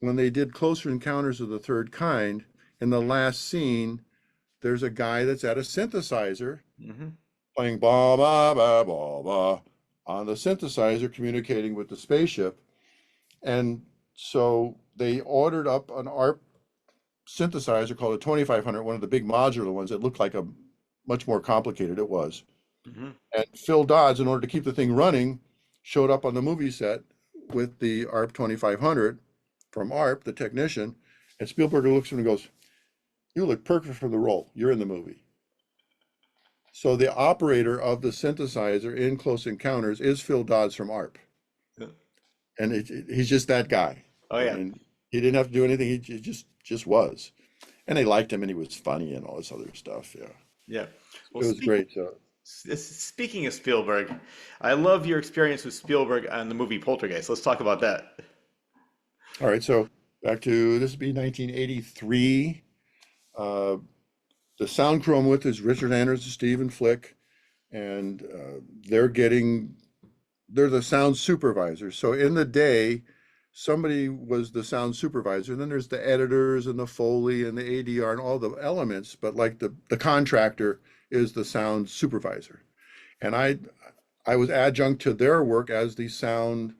when they did Closer Encounters of the Third Kind, in the last scene, there's a guy that's at a synthesizer Mhm. playing ba ba ba ba ba on the synthesizer, communicating with the spaceship. And so they ordered up an ARP synthesizer called a 2500, one of the big modular ones that looked like a much more complicated it was. And Phil Dodds, in order to keep the thing running, showed up on the movie set with the ARP 2500 from ARP, the technician. And Spielberg looks at him and goes, "You look perfect for the role. You're in the movie." So the operator of the synthesizer in Close Encounters is Phil Dodds from ARP. Yeah. And he's just that guy. Oh yeah. And he didn't have to do anything. He just was. And they liked him, and he was funny and all this other stuff. Yeah. Yeah. It was great. So Speaking of Spielberg, I love your experience with Spielberg on the movie Poltergeist. Let's talk about that. all right, so back to this would be 1983. Uh, the sound crew I'm with is Richard Anders and Stephen Flick, and they're the sound supervisors. So in the day, somebody was the sound supervisor, and then there's the editors and the Foley and the ADR and all the elements, but like the contractor is the sound supervisor. And I was adjunct to their work as the sound.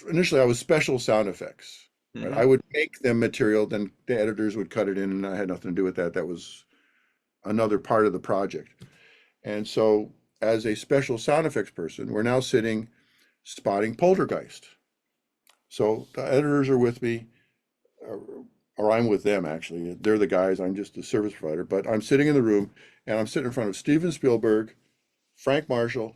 Initially, I was special sound effects. Right? I would make them material, then the editors would cut it in, and I had nothing to do with that. That was another part of the project. And so, as a special sound effects person, we're now sitting spotting Poltergeist. So the editors are with me, or I'm with them actually. They're the guys, I'm just the service provider. But I'm sitting in the room, and I'm sitting in front of Steven Spielberg, Frank Marshall,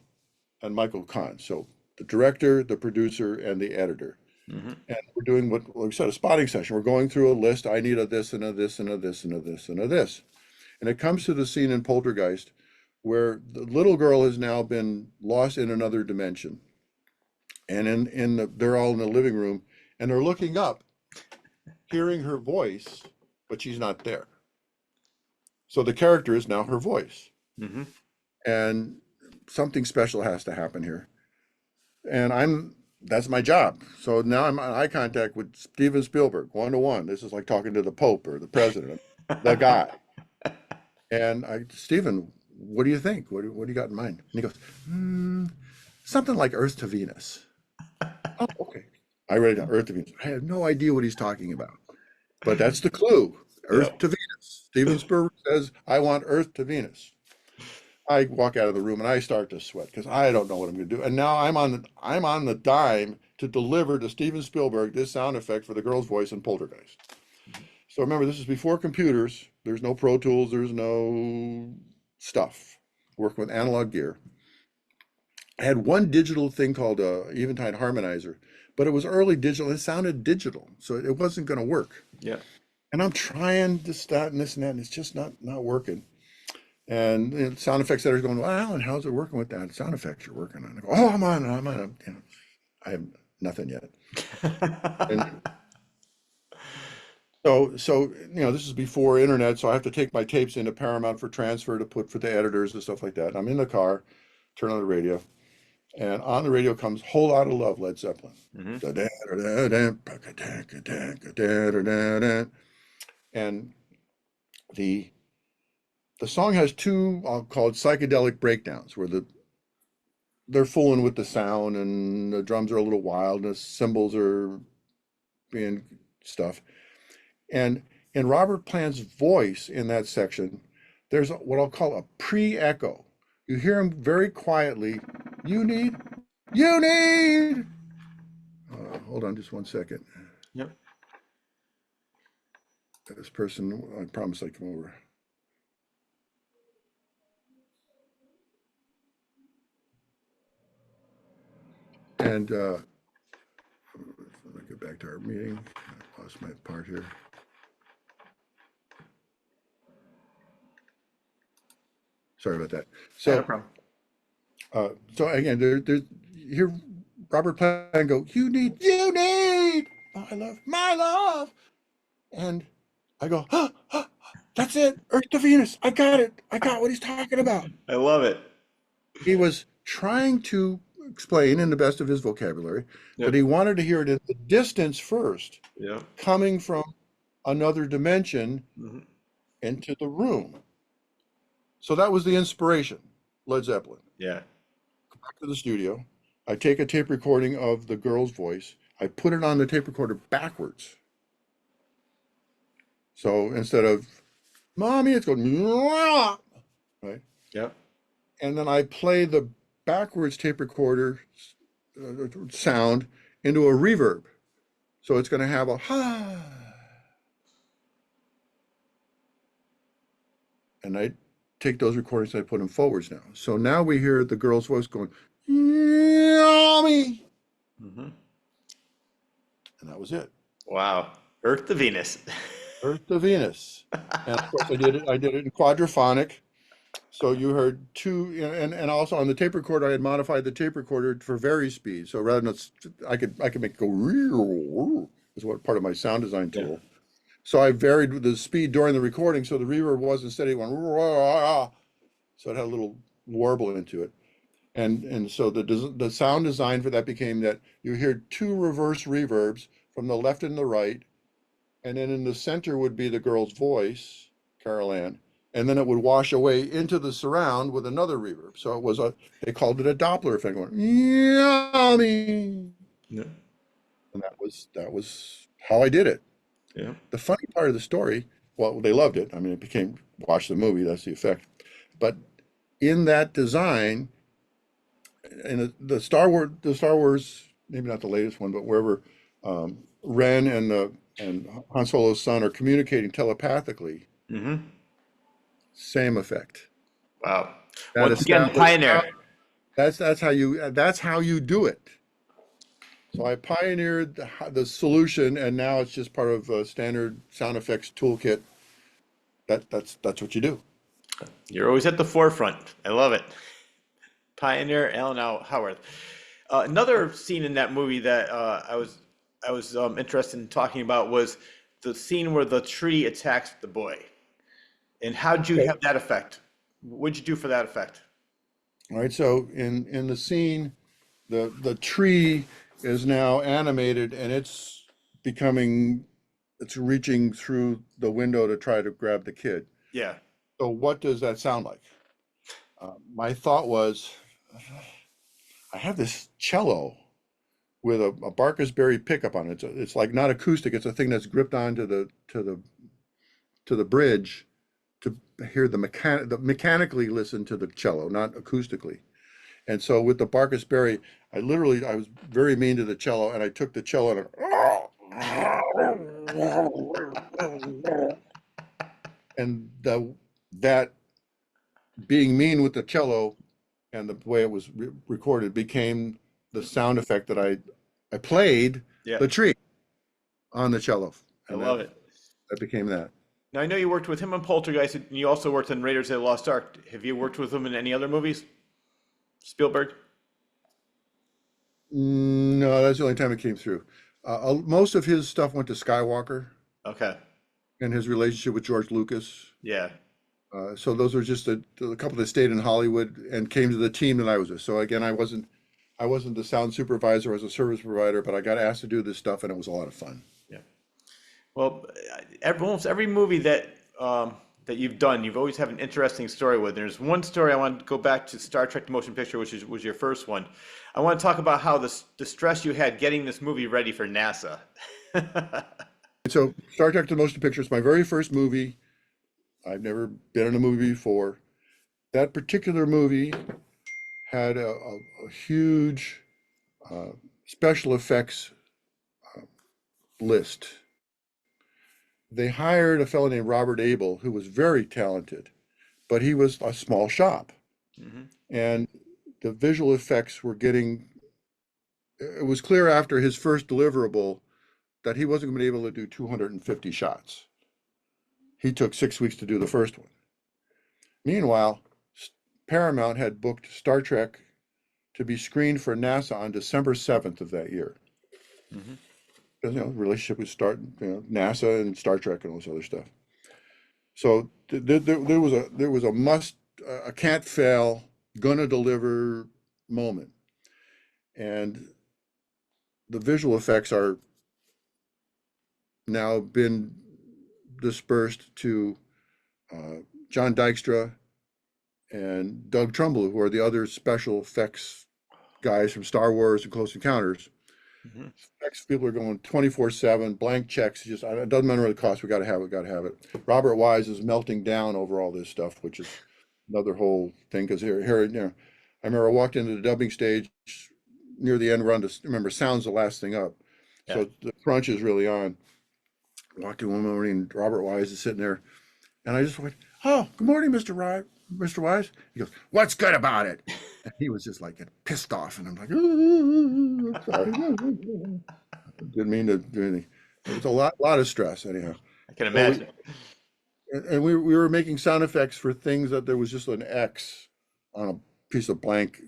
and Michael Kahn. So the director, the producer, and the editor. And we're doing what we said, a spotting session. We're going through a list. I need a this and a this and a this and a this and a this. And it comes to the scene in Poltergeist where the little girl has now been lost in another dimension. And they're all in the living room, and they're looking up, hearing her voice, but she's not there. So the character is now her voice. And something special has to happen here. And that's my job. So now I'm in eye contact with Steven Spielberg, one-to-one. This is like talking to the Pope or the president, the guy. And Steven, what do you think? What do you got in mind? And he goes, something like Earth to Venus. Oh, okay. I read Earth to Venus. I have no idea what he's talking about. But that's the clue. Earth to Venus. Steven Spielberg says, I want Earth to Venus. I walk out of the room and I start to sweat because I don't know what I'm going to do. And now I'm on the dime to deliver to Steven Spielberg this sound effect for the girl's voice in Poltergeist. So remember, this is before computers. There's no Pro Tools. There's no stuff. Working with analog gear. I had one digital thing called a Eventide harmonizer, but it was early digital. It sounded digital, so it wasn't going to work. Yeah. And I'm trying this, that, and this and that, and it's just not working. And sound effects editors going, well, Alan, how's it working with that sound effects you're working on? I go, oh, I'm on. I have nothing yet. And so this is before internet, so I have to take my tapes into Paramount for transfer to put for the editors and stuff like that. I'm in the car, turn on the radio, and on the radio comes "Whole Lot of Love," Led Zeppelin. And the song has two, I'll call it psychedelic breakdowns, where they're fooling with the sound and the drums are a little wild and the cymbals are being stuff. And in Robert Plant's voice in that section, there's what I'll call a pre-echo. You hear him very quietly, you need. Hold on just one second. Yep. This person, I promise I'd come over. And let me get back to our meeting. I lost my part here. Sorry about that. So, no problem. So again, there's you hear Robert Plant go, you need my love. And I go, that's it, Earth to Venus. I got it. I got what he's talking about. I love it. He was trying to explain in the best of his vocabulary that he wanted to hear it in the distance first, coming from another dimension into the room. So that was the inspiration, Led Zeppelin. Yeah. Go back to the studio. I take a tape recording of the girl's voice. I put it on the tape recorder backwards. So instead of mommy, it's going, right? Yep. and then I play the backwards tape recorder sound into a reverb. So it's going to have a ha, and I take those recordings and I put them forwards now. So now we hear the girl's voice going, yummy, Hmm. and that was it. Wow. Earth to Venus. Earth to Venus, and of course I did it in quadraphonic. So you heard two, and also on the tape recorder, I had modified the tape recorder for vari speed. So rather than I could make it go is what part of my sound design Yeah. tool. So I varied the speed during the recording, so the reverb wasn't steady. It went so it had a little warble into it, and so the sound design for that became that you hear two reverse reverbs from the left and the right, and then in the center would be the girl's voice, Carol Ann, and then it would wash away into the surround with another reverb. So it was they called it a Doppler effect, going, yummy. Yeah. And that was how I did it. Yeah. The funny part of the story, well, they loved it. I mean, it became watch the movie, that's the effect. But in that design, in the Star Wars, maybe not the latest one, but wherever Ren and Han Solo's son are communicating telepathically, Hmm. same effect. Wow. That Once again, established pioneer. that's how you do it. So I pioneered the solution, and now it's just part of a standard sound effects toolkit. That's what you do. You're always at the forefront. I love it. Pioneer Alan Howarth. Another scene in that movie that I was interested in talking about was the scene where the tree attacks the boy. And how'd you Okay. have that effect? What'd you do for that effect? All right. So in the scene, the tree is now animated, and it's reaching through the window to try to grab the kid. Yeah. So what does that sound like? My thought was, I have this cello with a Barkasberry pickup on it. It's like not acoustic. It's a thing that's gripped onto the bridge to hear the mechanically listen to the cello, not acoustically. And so with the Barkasberry, I was very mean to the cello, and I took the cello and that being mean with the cello and the way it was recorded became the sound effect that I played Yeah. the tree on the cello, I and love it. that became that. Now I know you worked with him on Poltergeist, and you also worked on Raiders of the Lost Ark. Have you worked with him in any other movies? Spielberg? No, that's the only time it came through. Most of his stuff went to Skywalker Okay. and his relationship with George Lucas. Yeah. So those were just a couple that stayed in Hollywood and came to the team that I was with. So again, I wasn't the sound supervisor as a service provider, but I got asked to do this stuff, and it was a lot of fun. Yeah. Well, almost every movie that you've done, you've always had an interesting story with. There's one story I want to go back to Star Trek: The Motion Picture, which was your first one. I want to talk about how the stress you had getting this movie ready for NASA. So Star Trek: The Motion Picture is my very first movie. I've never been in a movie before. That particular movie had a huge special effects list. They hired a fellow named Robert Abel, who was very talented, but he was a small shop. Hmm. And the visual effects were getting, it was clear after his first deliverable that he wasn't going to be able to do 250 shots. He took 6 weeks to do the first one. Meanwhile, Paramount had booked Star Trek to be screened for NASA on December 7th of that year. Hmm. Relationship with NASA and Star Trek and all this other stuff. So there was a can't fail, gonna deliver moment, and the visual effects are now been dispersed to John Dykstra and Doug Trumbull, who are the other special effects guys from Star Wars and Close Encounters. Hmm. Effects people are going 24/7, blank checks. Just it doesn't matter the cost. We got to have it. Got to have it. Robert Wise is melting down over all this stuff, which is another whole thing because here, I remember I walked into the dubbing stage near the end run to remember sound's the last thing up, Yeah. so the crunch is really on. Walked in one morning, and Robert Wise is sitting there, and I just went, "Oh, good morning, Mr. Wise." He goes, "What's good about it?" And he was just like pissed off, and I'm like, "Ooh, I'm sorry, didn't mean to do anything." It was a lot of stress, anyhow. I can Well, imagine. we were making sound effects for things that there was just an X on a piece of black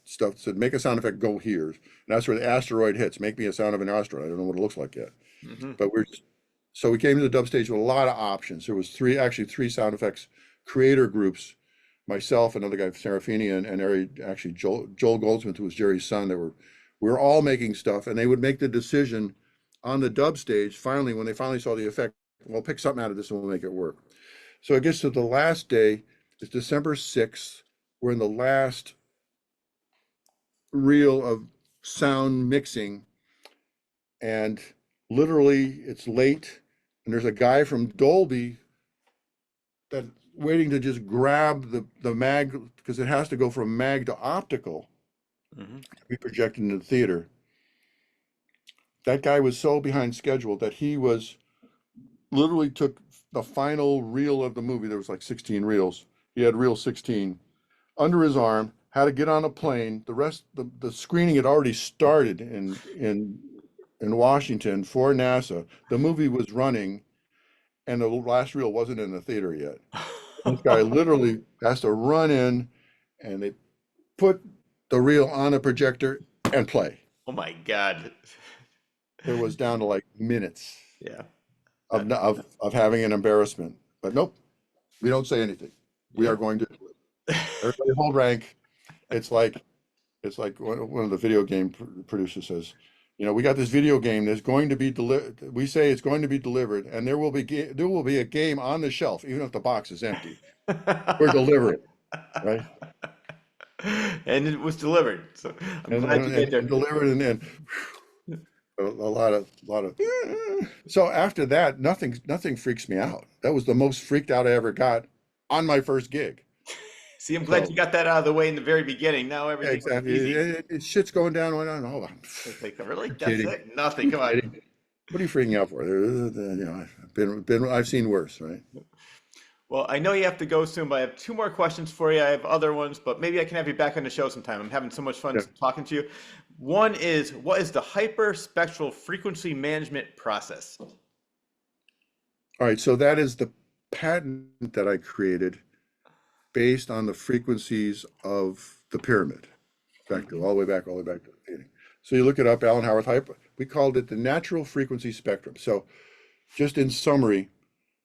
stuff that said, "Make a sound effect, go here." And that's where the asteroid hits. Make me a sound of an asteroid. I don't know what it looks like yet. Hmm. But so we came to the dub stage with a lot of options. There was three sound effects creator groups, myself, another guy, Serafini, and Joel Goldsmith, who was Jerry's son. We were all making stuff, and they would make the decision on the dub stage. Finally, when they finally saw the effect, we'll pick something out of this and we'll make it work. So it gets to the last day. It's December 6th. We're in the last reel of sound mixing, and literally it's late, and there's a guy from Dolby that waiting to just grab the mag because it has to go from mag to optical Hmm. to be projected in the theater. That guy was so behind schedule that he was literally took the final reel of the movie. There was like 16 reels. He had reel 16 under his arm, had to get on a plane. The screening had already started in Washington for NASA. The movie was running, and the last reel wasn't in the theater yet. This guy literally has to run in, and they put the reel on a projector and play. Oh my God. It was down to like minutes Yeah. of having an embarrassment. But nope, we don't say anything. We Yeah. are going to everybody hold rank. It's like one of the video game producers says, we got this video game that's going to be delivered. We say it's going to be delivered, and there will be a game on the shelf, even if the box is empty. We're delivering, right? And it was delivered. So I'm And, glad you and, get there. and delivered, and then a lot of. So after that, nothing freaks me out. That was the most freaked out I ever got on my first gig. See, I'm glad So you got that out of the way in the very beginning. Now yeah, everything's exactly. easy. Shit's going down. Hold on. It's like, really? I'm That's kidding. it? Nothing. I'm Come on. kidding. What are you freaking out for? I've seen worse, right? Well, I know you have to go soon, but I have two more questions for you. I have other ones, but maybe I can have you back on the show sometime. I'm having so much fun Yeah. talking to you. One is, what is the hyperspectral frequency management process? All right. So that is the patent that I created based on the frequencies of the pyramid. All the way back to the beginning. So you look it up, Alan Howarth. We called it the natural frequency spectrum. So just in summary,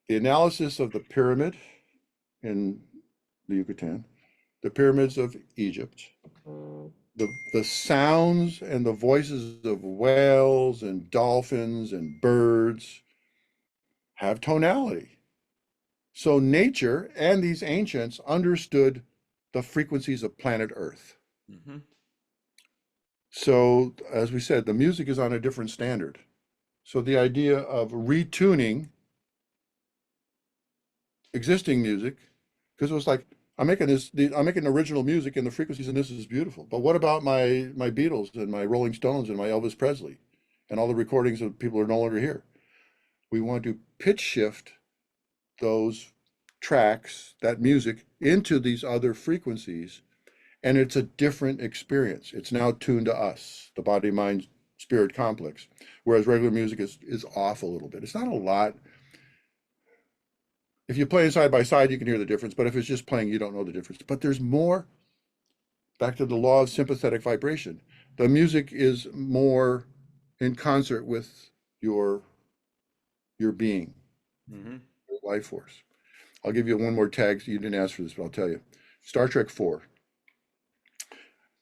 the analysis of the pyramid in the Yucatan, the pyramids of Egypt, the sounds and the voices of whales and dolphins and birds have tonality. So nature and these ancients understood the frequencies of planet Earth. Hmm. So, as we said, the music is on a different standard. So the idea of retuning existing music, because it was like I'm making original music and the frequencies in this is beautiful. But what about my Beatles and my Rolling Stones and my Elvis Presley and all the recordings of people who are no longer here? We want to pitch shift those tracks, that music, into these other frequencies, and it's a different experience. It's now tuned to us, the body, mind, spirit complex, whereas regular music is off a little bit. It's not a lot. If you play side by side, you can hear the difference, but if it's just playing, you don't know the difference. But there's more. Back to the law of sympathetic vibration. The music is more in concert with your being, Hmm. your life force. I'll give you one more tag. You didn't ask for this, but I'll tell you. Star Trek 4.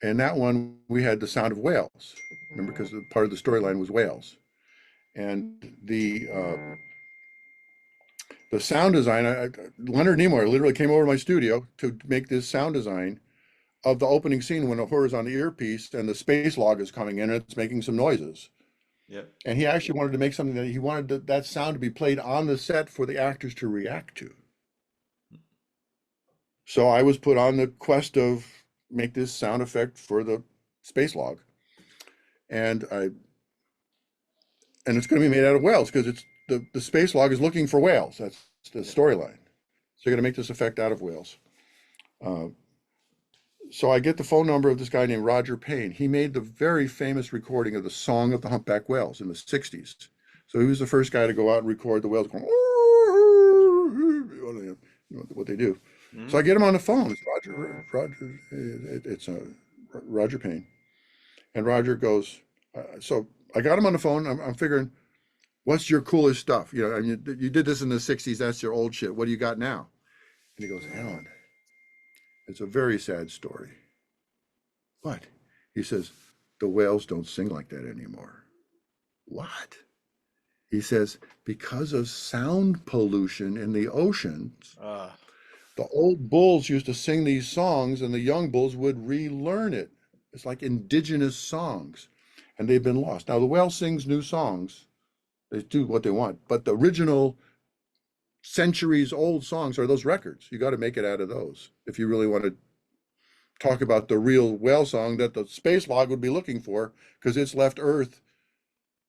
And that one, we had the sound of whales. Remember, because part of the storyline was whales. And the sound design, Leonard Nimoy literally came over to my studio to make this sound design of the opening scene when Uhura's on the earpiece and the space log is coming in and it's making some noises. Yep. And he actually wanted to make something that he wanted that sound to be played on the set for the actors to react to. So I was put on the quest of make this sound effect for the space log. And it's going to be made out of whales because it's the space log is looking for whales. That's the storyline. So you're going to make this effect out of whales. Uh, so I get the phone number of this guy named Roger Payne. He made the very famous recording of the Song of the Humpback Whales in the 60s. So he was the first guy to go out and record the whales going, what they do. Mm-hmm. So I get him on the phone. It's Roger Payne. And Roger goes, so I got him on the phone. I'm figuring, what's your coolest stuff? You know, I mean, you did this in the 60s. That's your old shit. What do you got now? And he goes, Alan, it's a very sad story. What? He says, the whales don't sing like that anymore. What? He says, because of sound pollution in the oceans, the old bulls used to sing these songs and the young bulls would relearn it. It's like indigenous songs, and they've been lost. Now, the whale sings new songs. They do what they want, but the original centuries old songs are those records. You got to make it out of those if you really want to talk about the real whale song that the space log would be looking for, because it's left Earth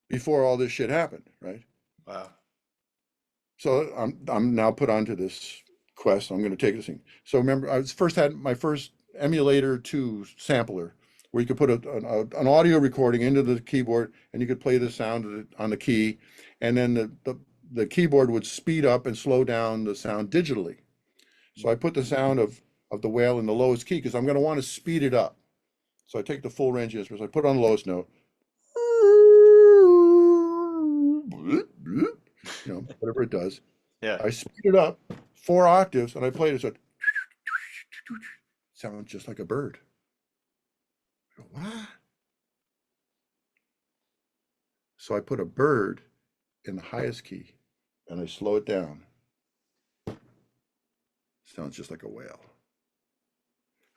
before all this shit happened, right? Wow. So I'm now put onto this quest. I'm going to take this thing. So remember, I had my first emulator 2 sampler where you could put an audio recording into the keyboard and you could play the sound on the key, and then the keyboard would speed up and slow down the sound digitally. So I put the sound of the whale in the lowest key because I'm going to want to speed it up. So I take the full range of instruments, I put it on the lowest note, you know, whatever it does. Yeah. I speed it up 4 octaves and I played it. So it sounds just like a bird. I go, what? So I put a bird in the highest key and I slow it down. Sounds just like a whale.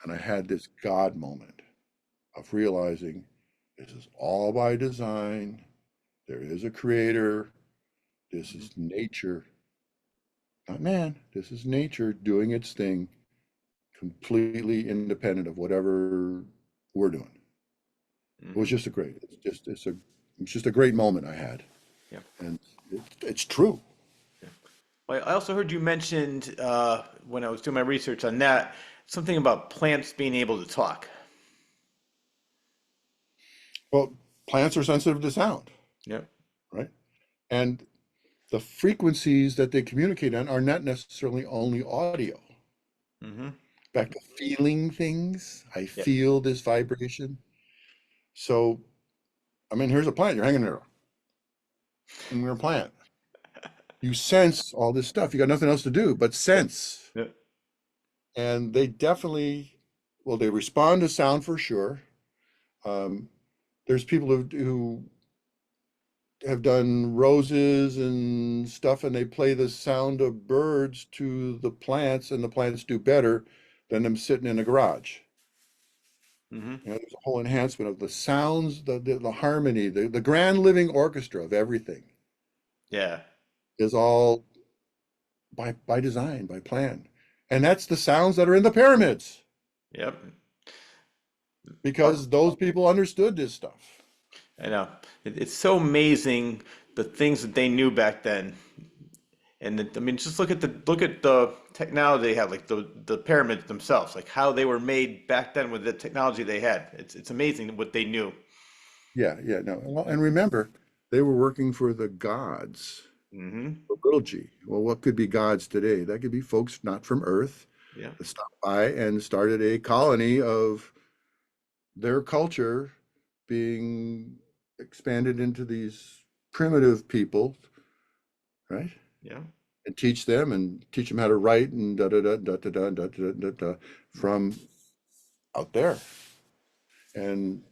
And I had this God moment of realizing this is all by design. There is a creator. This is nature, not man. This is nature doing its thing, completely independent of whatever we're doing. It was just it's just a great moment I had. Yeah. And it's true. Well, I also heard you mentioned when I was doing my research on that, something about plants being able to talk. Well, plants are sensitive to sound, Yep. right? And the frequencies that they communicate on are not necessarily only audio. Mm-hmm. Back to feeling things. I Yep. feel this vibration. So, I mean, here's a plant. You're hanging there. And we're a plant. You sense all this stuff. You got nothing else to do but sense. Yep. And they definitely, well, they respond to sound for sure. There's people who have done roses and stuff, and they play the sound of birds to the plants, and the plants do better than them sitting in a garage. Mm-hmm. You know, there's a whole enhancement of the sounds, the harmony, the grand living orchestra of everything Yeah. is all by design, by plan. And that's the sounds that are in the pyramids, Yep. because those people understood this stuff. I know. It's so amazing the things that they knew back then. And I mean, just look at the technology they had, like the pyramids themselves, like how they were made back then with the technology they had. It's amazing what they knew. Yeah, no. Well, and remember, they were working for the gods, Mm-hmm. the little g. Well, what could be gods today? That could be folks not from Earth Yeah. that stopped by and started a colony of their culture being expanded into these primitive people, right? Yeah. And teach them how to write and da da da da da da da da da da from out there. And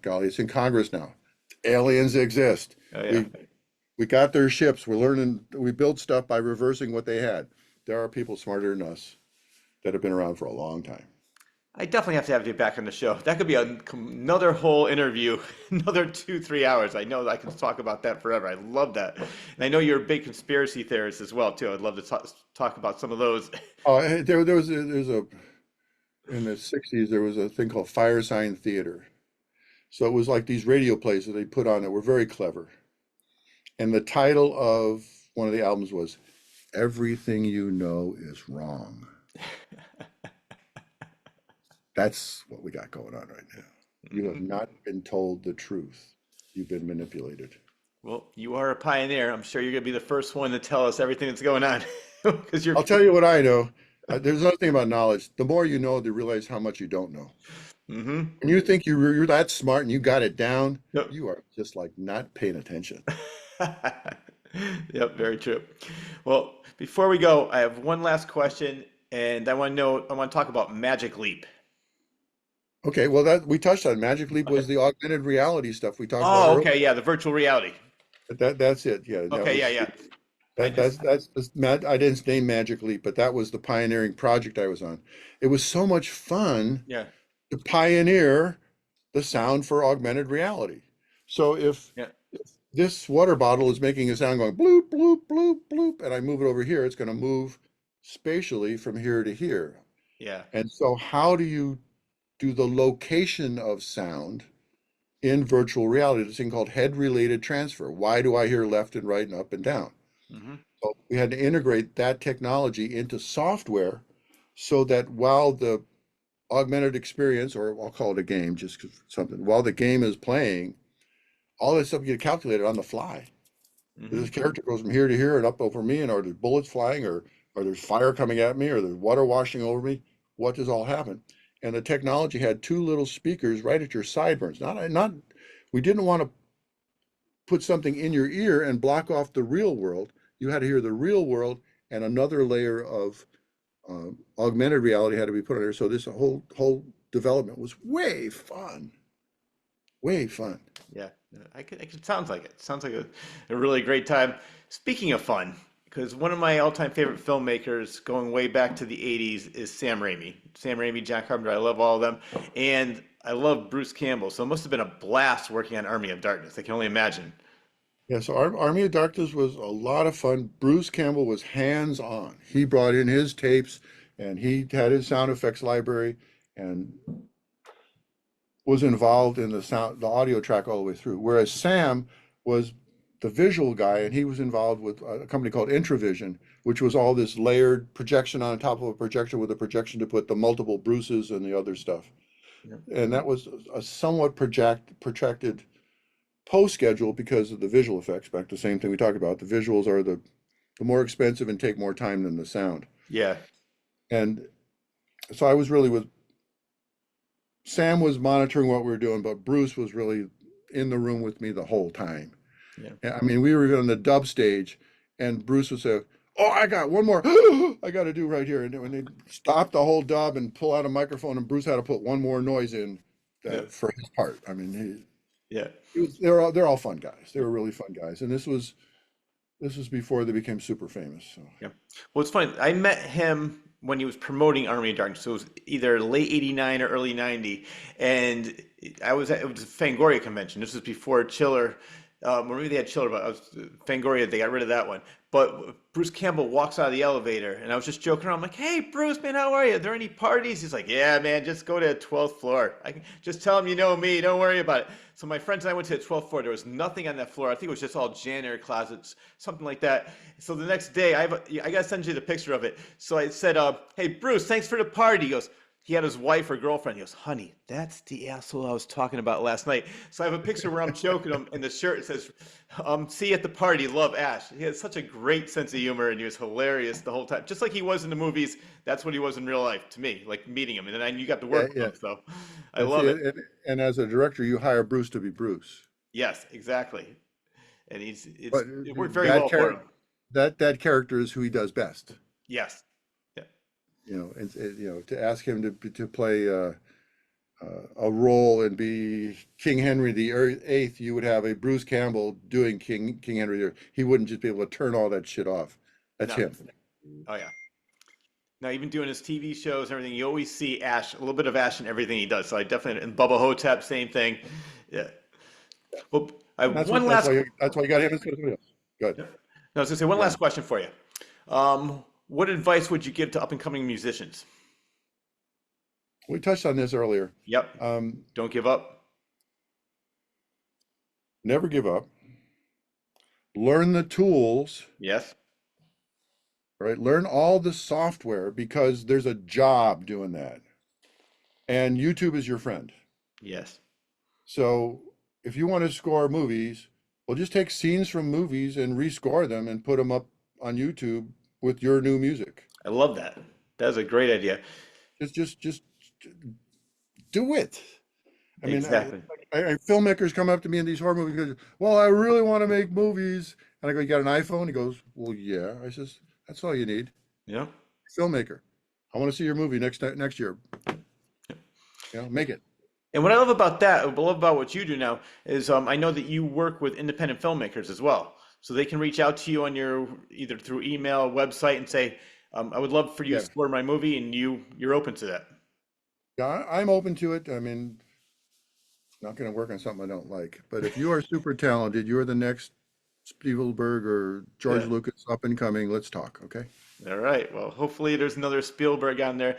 golly, it's in Congress now. Aliens exist. Oh yeah. We got their ships. We're learning. We build stuff by reversing what they had. There are people smarter than us that have been around for a long time. I definitely have to have you back on the show. That could be another whole interview, another 2, 3 hours. I know that I can talk about that forever. I love that. And I know you're a big conspiracy theorist as well, too. I'd love to talk about some of those. Oh, there's a in the 60s there was a thing called fire sign theater. So it was like these radio plays that they put on that were very clever. And the title of one of the albums was Everything You Know Is Wrong. That's what we got going on right now. You have not been told the truth. You've been manipulated. Well, you are a pioneer. I'm sure you're going to be the first one to tell us everything that's going on because you're. I'll tell you what I know. There's another thing about knowledge. The more you know, you realize how much you don't know. Mm-hmm. When you think you're that smart and you got it down, Yep. you are just like not paying attention. Yep, very true. Well, before we go, I have one last question, and I want to talk about Magic Leap. Okay, well that we touched on. Magic Leap Okay. was the augmented reality stuff we talked about Oh, earlier. okay, yeah, the virtual reality. That's it. Yeah, that Okay, yeah, was yeah. I that's I didn't name Magic Leap, but that was the pioneering project I was on. It was so much fun yeah, to pioneer the sound for augmented reality. So yeah, if this water bottle is making a sound going bloop, bloop, bloop, bloop, and I move it over here, it's going to move spatially from here to here. yeah. And so how do you do the location of sound in virtual reality? This thing called head-related transfer. Why do I hear left and right and up and down? Hmm. So we had to integrate that technology into software so that while the augmented experience, or I'll call it a game, just 'cause something, while the game is playing, all that stuff get calculated on the fly. Hmm. This character goes from here to here and up over me, and are there bullets flying, or there's fire coming at me, or there's water washing over me? What does all happen? And the technology had two little speakers right at your sideburns. Not we didn't want to put something in your ear and block off the real world. You had to hear the real world, and another layer of augmented reality had to be put on there. So this whole development was way fun, way fun. Yeah, it sounds like it. Sounds like a really great time. Speaking of fun, because one of my all-time favorite filmmakers going way back to the 80s is Sam Raimi. Sam Raimi, John Carpenter, I love all of them. And I love Bruce Campbell. So it must have been a blast working on Army of Darkness. I can only imagine. Yeah, so Army of Darkness was a lot of fun. Bruce Campbell was hands-on. He brought in his tapes and he had his sound effects library and was involved in the audio track all the way through. Whereas Sam was the visual guy and he was involved with a company called Intravision, which was all this layered projection on top of a projector with a projection to put the multiple Bruces and the other stuff. Yeah. And that was a somewhat protracted post schedule because of the visual effects. Back to the same thing we talked about. The visuals are the more expensive and take more time than the sound. Yeah. And so I was really with Sam was monitoring what we were doing, but Bruce was really in the room with me the whole time. Yeah. I mean, we were on the dub stage, and Bruce would say, "Oh, I got one more. I got to do right here." And when they stopped the whole dub and pull out a microphone, and Bruce had to put one more noise in Yeah. for his part. I mean, Yeah. they're all fun guys. They were really fun guys, and this was before they became super famous. So Yeah. Well, it's funny. I met him when he was promoting Army of Darkness. So it was either late '89 or early '90, and it was a Fangoria convention. This was before Chiller, or maybe they had Chiller, but I was Fangoria. They got rid of that one. But Bruce Campbell walks out of the elevator, and I was just joking around. I'm like, "Hey, Bruce, man, how are you? Are there any parties?" He's like, "Yeah, man, just go to the 12th floor. I can just tell him you know me. Don't worry about it." So my friends and I went to the 12th floor. There was nothing on that floor. I think it was just all janitor closets, something like that. So the next day, I gotta send you the picture of it. So I said, "Hey, Bruce, thanks for the party." He goes, he had his wife or girlfriend. He goes, "Honey, that's the asshole I was talking about last night." So I have a picture where I'm choking him, and the shirt says, "See you at the party, love Ash." He had such a great sense of humor, and he was hilarious the whole time, just like he was in the movies. That's what he was in real life to me, like meeting him, and then you got to work with yeah, him. So I love it. and as a director, you hire Bruce to be Bruce. Yes, exactly. And But it worked very well for him. that character is who he does best. Yes. Yeah. To ask him to play a role and be King Henry the Eighth, you would have a Bruce Campbell doing King Henry the Eighth. He wouldn't just be able to turn all that shit off. That's No. him. Oh yeah. Now, even doing his TV shows and everything, you always see Ash, a little bit of Ash in everything he does. So I definitely, and Bubba Hotep, same thing. Yeah. Well, I have one last. That's why you got him instead of somebody else. Good. No, I was gonna say one Yeah. last question for you. What advice would you give to up and coming musicians? We touched on this earlier. Yep. Don't give up. Never give up. Learn the tools, Yes. right? Learn all the software because there's a job doing that. And YouTube is your friend. Yes. So if you want to score movies, well, just take scenes from movies and rescore them and put them up on YouTube with your new music. I love that. That's a great idea. Just do it. I mean, Exactly. filmmakers come up to me in these horror movies and go, well, I really want to make movies. And I go, you got an iPhone? He goes, well, yeah. I says, that's all you need. Yeah. Filmmaker. I want to see your movie next year. Make it. And what I love about that, what I love about what you do now is I know that you work with independent filmmakers as well. So they can reach out to you on your either through email, website, and say, I would love for you to explore my movie, and you're open to that. Yeah, I'm open to it. I mean, not going to work on something I don't like. But if you are super talented, you're the next Spielberg or George Lucas up and coming. Let's talk, okay? All right. Well, hopefully there's another Spielberg on there.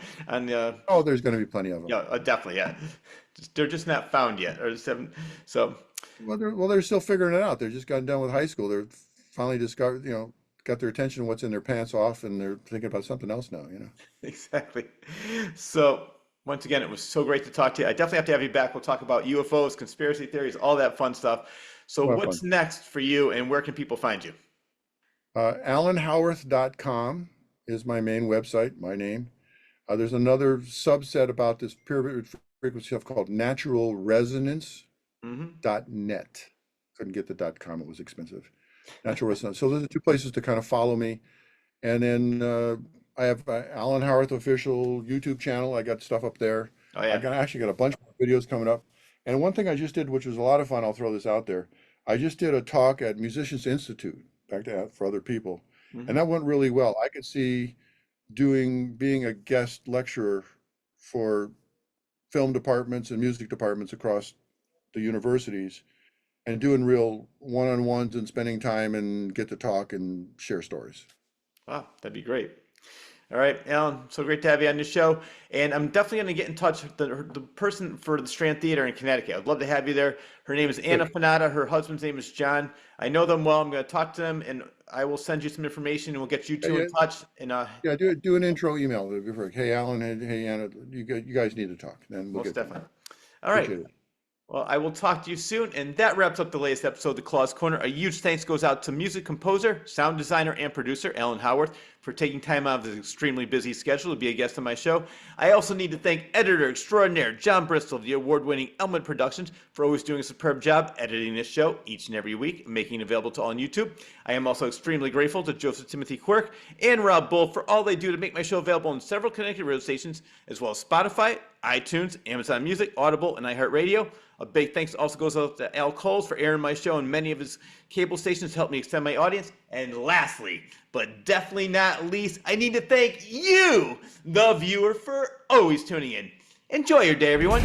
Oh, there's going to be plenty of them. Yeah, definitely. Yeah, they're just not found yet, or seven. So. Well, they're still figuring it out. They're just gotten done with high school. They're finally discovered, got their attention what's in their pants off, and they're thinking about something else now. Exactly. So. Once again, it was so great to talk to you. I definitely have to have you back. We'll talk about UFOs, conspiracy theories, all that fun stuff. So what's next for you, and where can people find you? AlanHowarth.com is my main website, my name. There's another subset about this period frequency stuff called naturalresonance.net. Couldn't get the .com, it was expensive. Natural Resonance. So those are two places to kind of follow me. And then I have Alan Howarth official YouTube channel. I got stuff up there. Oh, yeah. Actually got a bunch of videos coming up. And one thing I just did, which was a lot of fun, I'll throw this out there. I just did a talk at Musicians Institute, back to that for other people. And that went really well. I could see being a guest lecturer for film departments and music departments across the universities and doing real one-on-ones and spending time and get to talk and share stories. Wow, that'd be great. All right, Alan, so great to have you on the show. And I'm definitely going to get in touch with the person for the Strand Theater in Connecticut. I'd love to have you there. Her name is Anna Fanata. Her husband's name is John. I know them well. I'm going to talk to them, and I will send you some information, and we'll get you two in touch. And do an intro email. Hey, Alan, hey, Anna, you guys need to talk. Then we'll most get definitely. All right. Well, I will talk to you soon. And that wraps up the latest episode of The Claw's Corner. A huge thanks goes out to music composer, sound designer, and producer Alan Howarth for taking time out of his extremely busy schedule to be a guest on my show. I also need to thank editor extraordinaire John Bristol of the award-winning Elmwood Productions for always doing a superb job editing this show each and every week and making it available to all on YouTube. I am also extremely grateful to Joseph Timothy Quirk and Rob Bull for all they do to make my show available on several Connecticut radio stations, as well as Spotify, iTunes, Amazon Music, Audible, and iHeartRadio. A big thanks also goes out to Al Coles for airing my show and many of his cable stations to help me extend my audience. And lastly, but definitely not least, I need to thank you, the viewer, for always tuning in. Enjoy your day, everyone.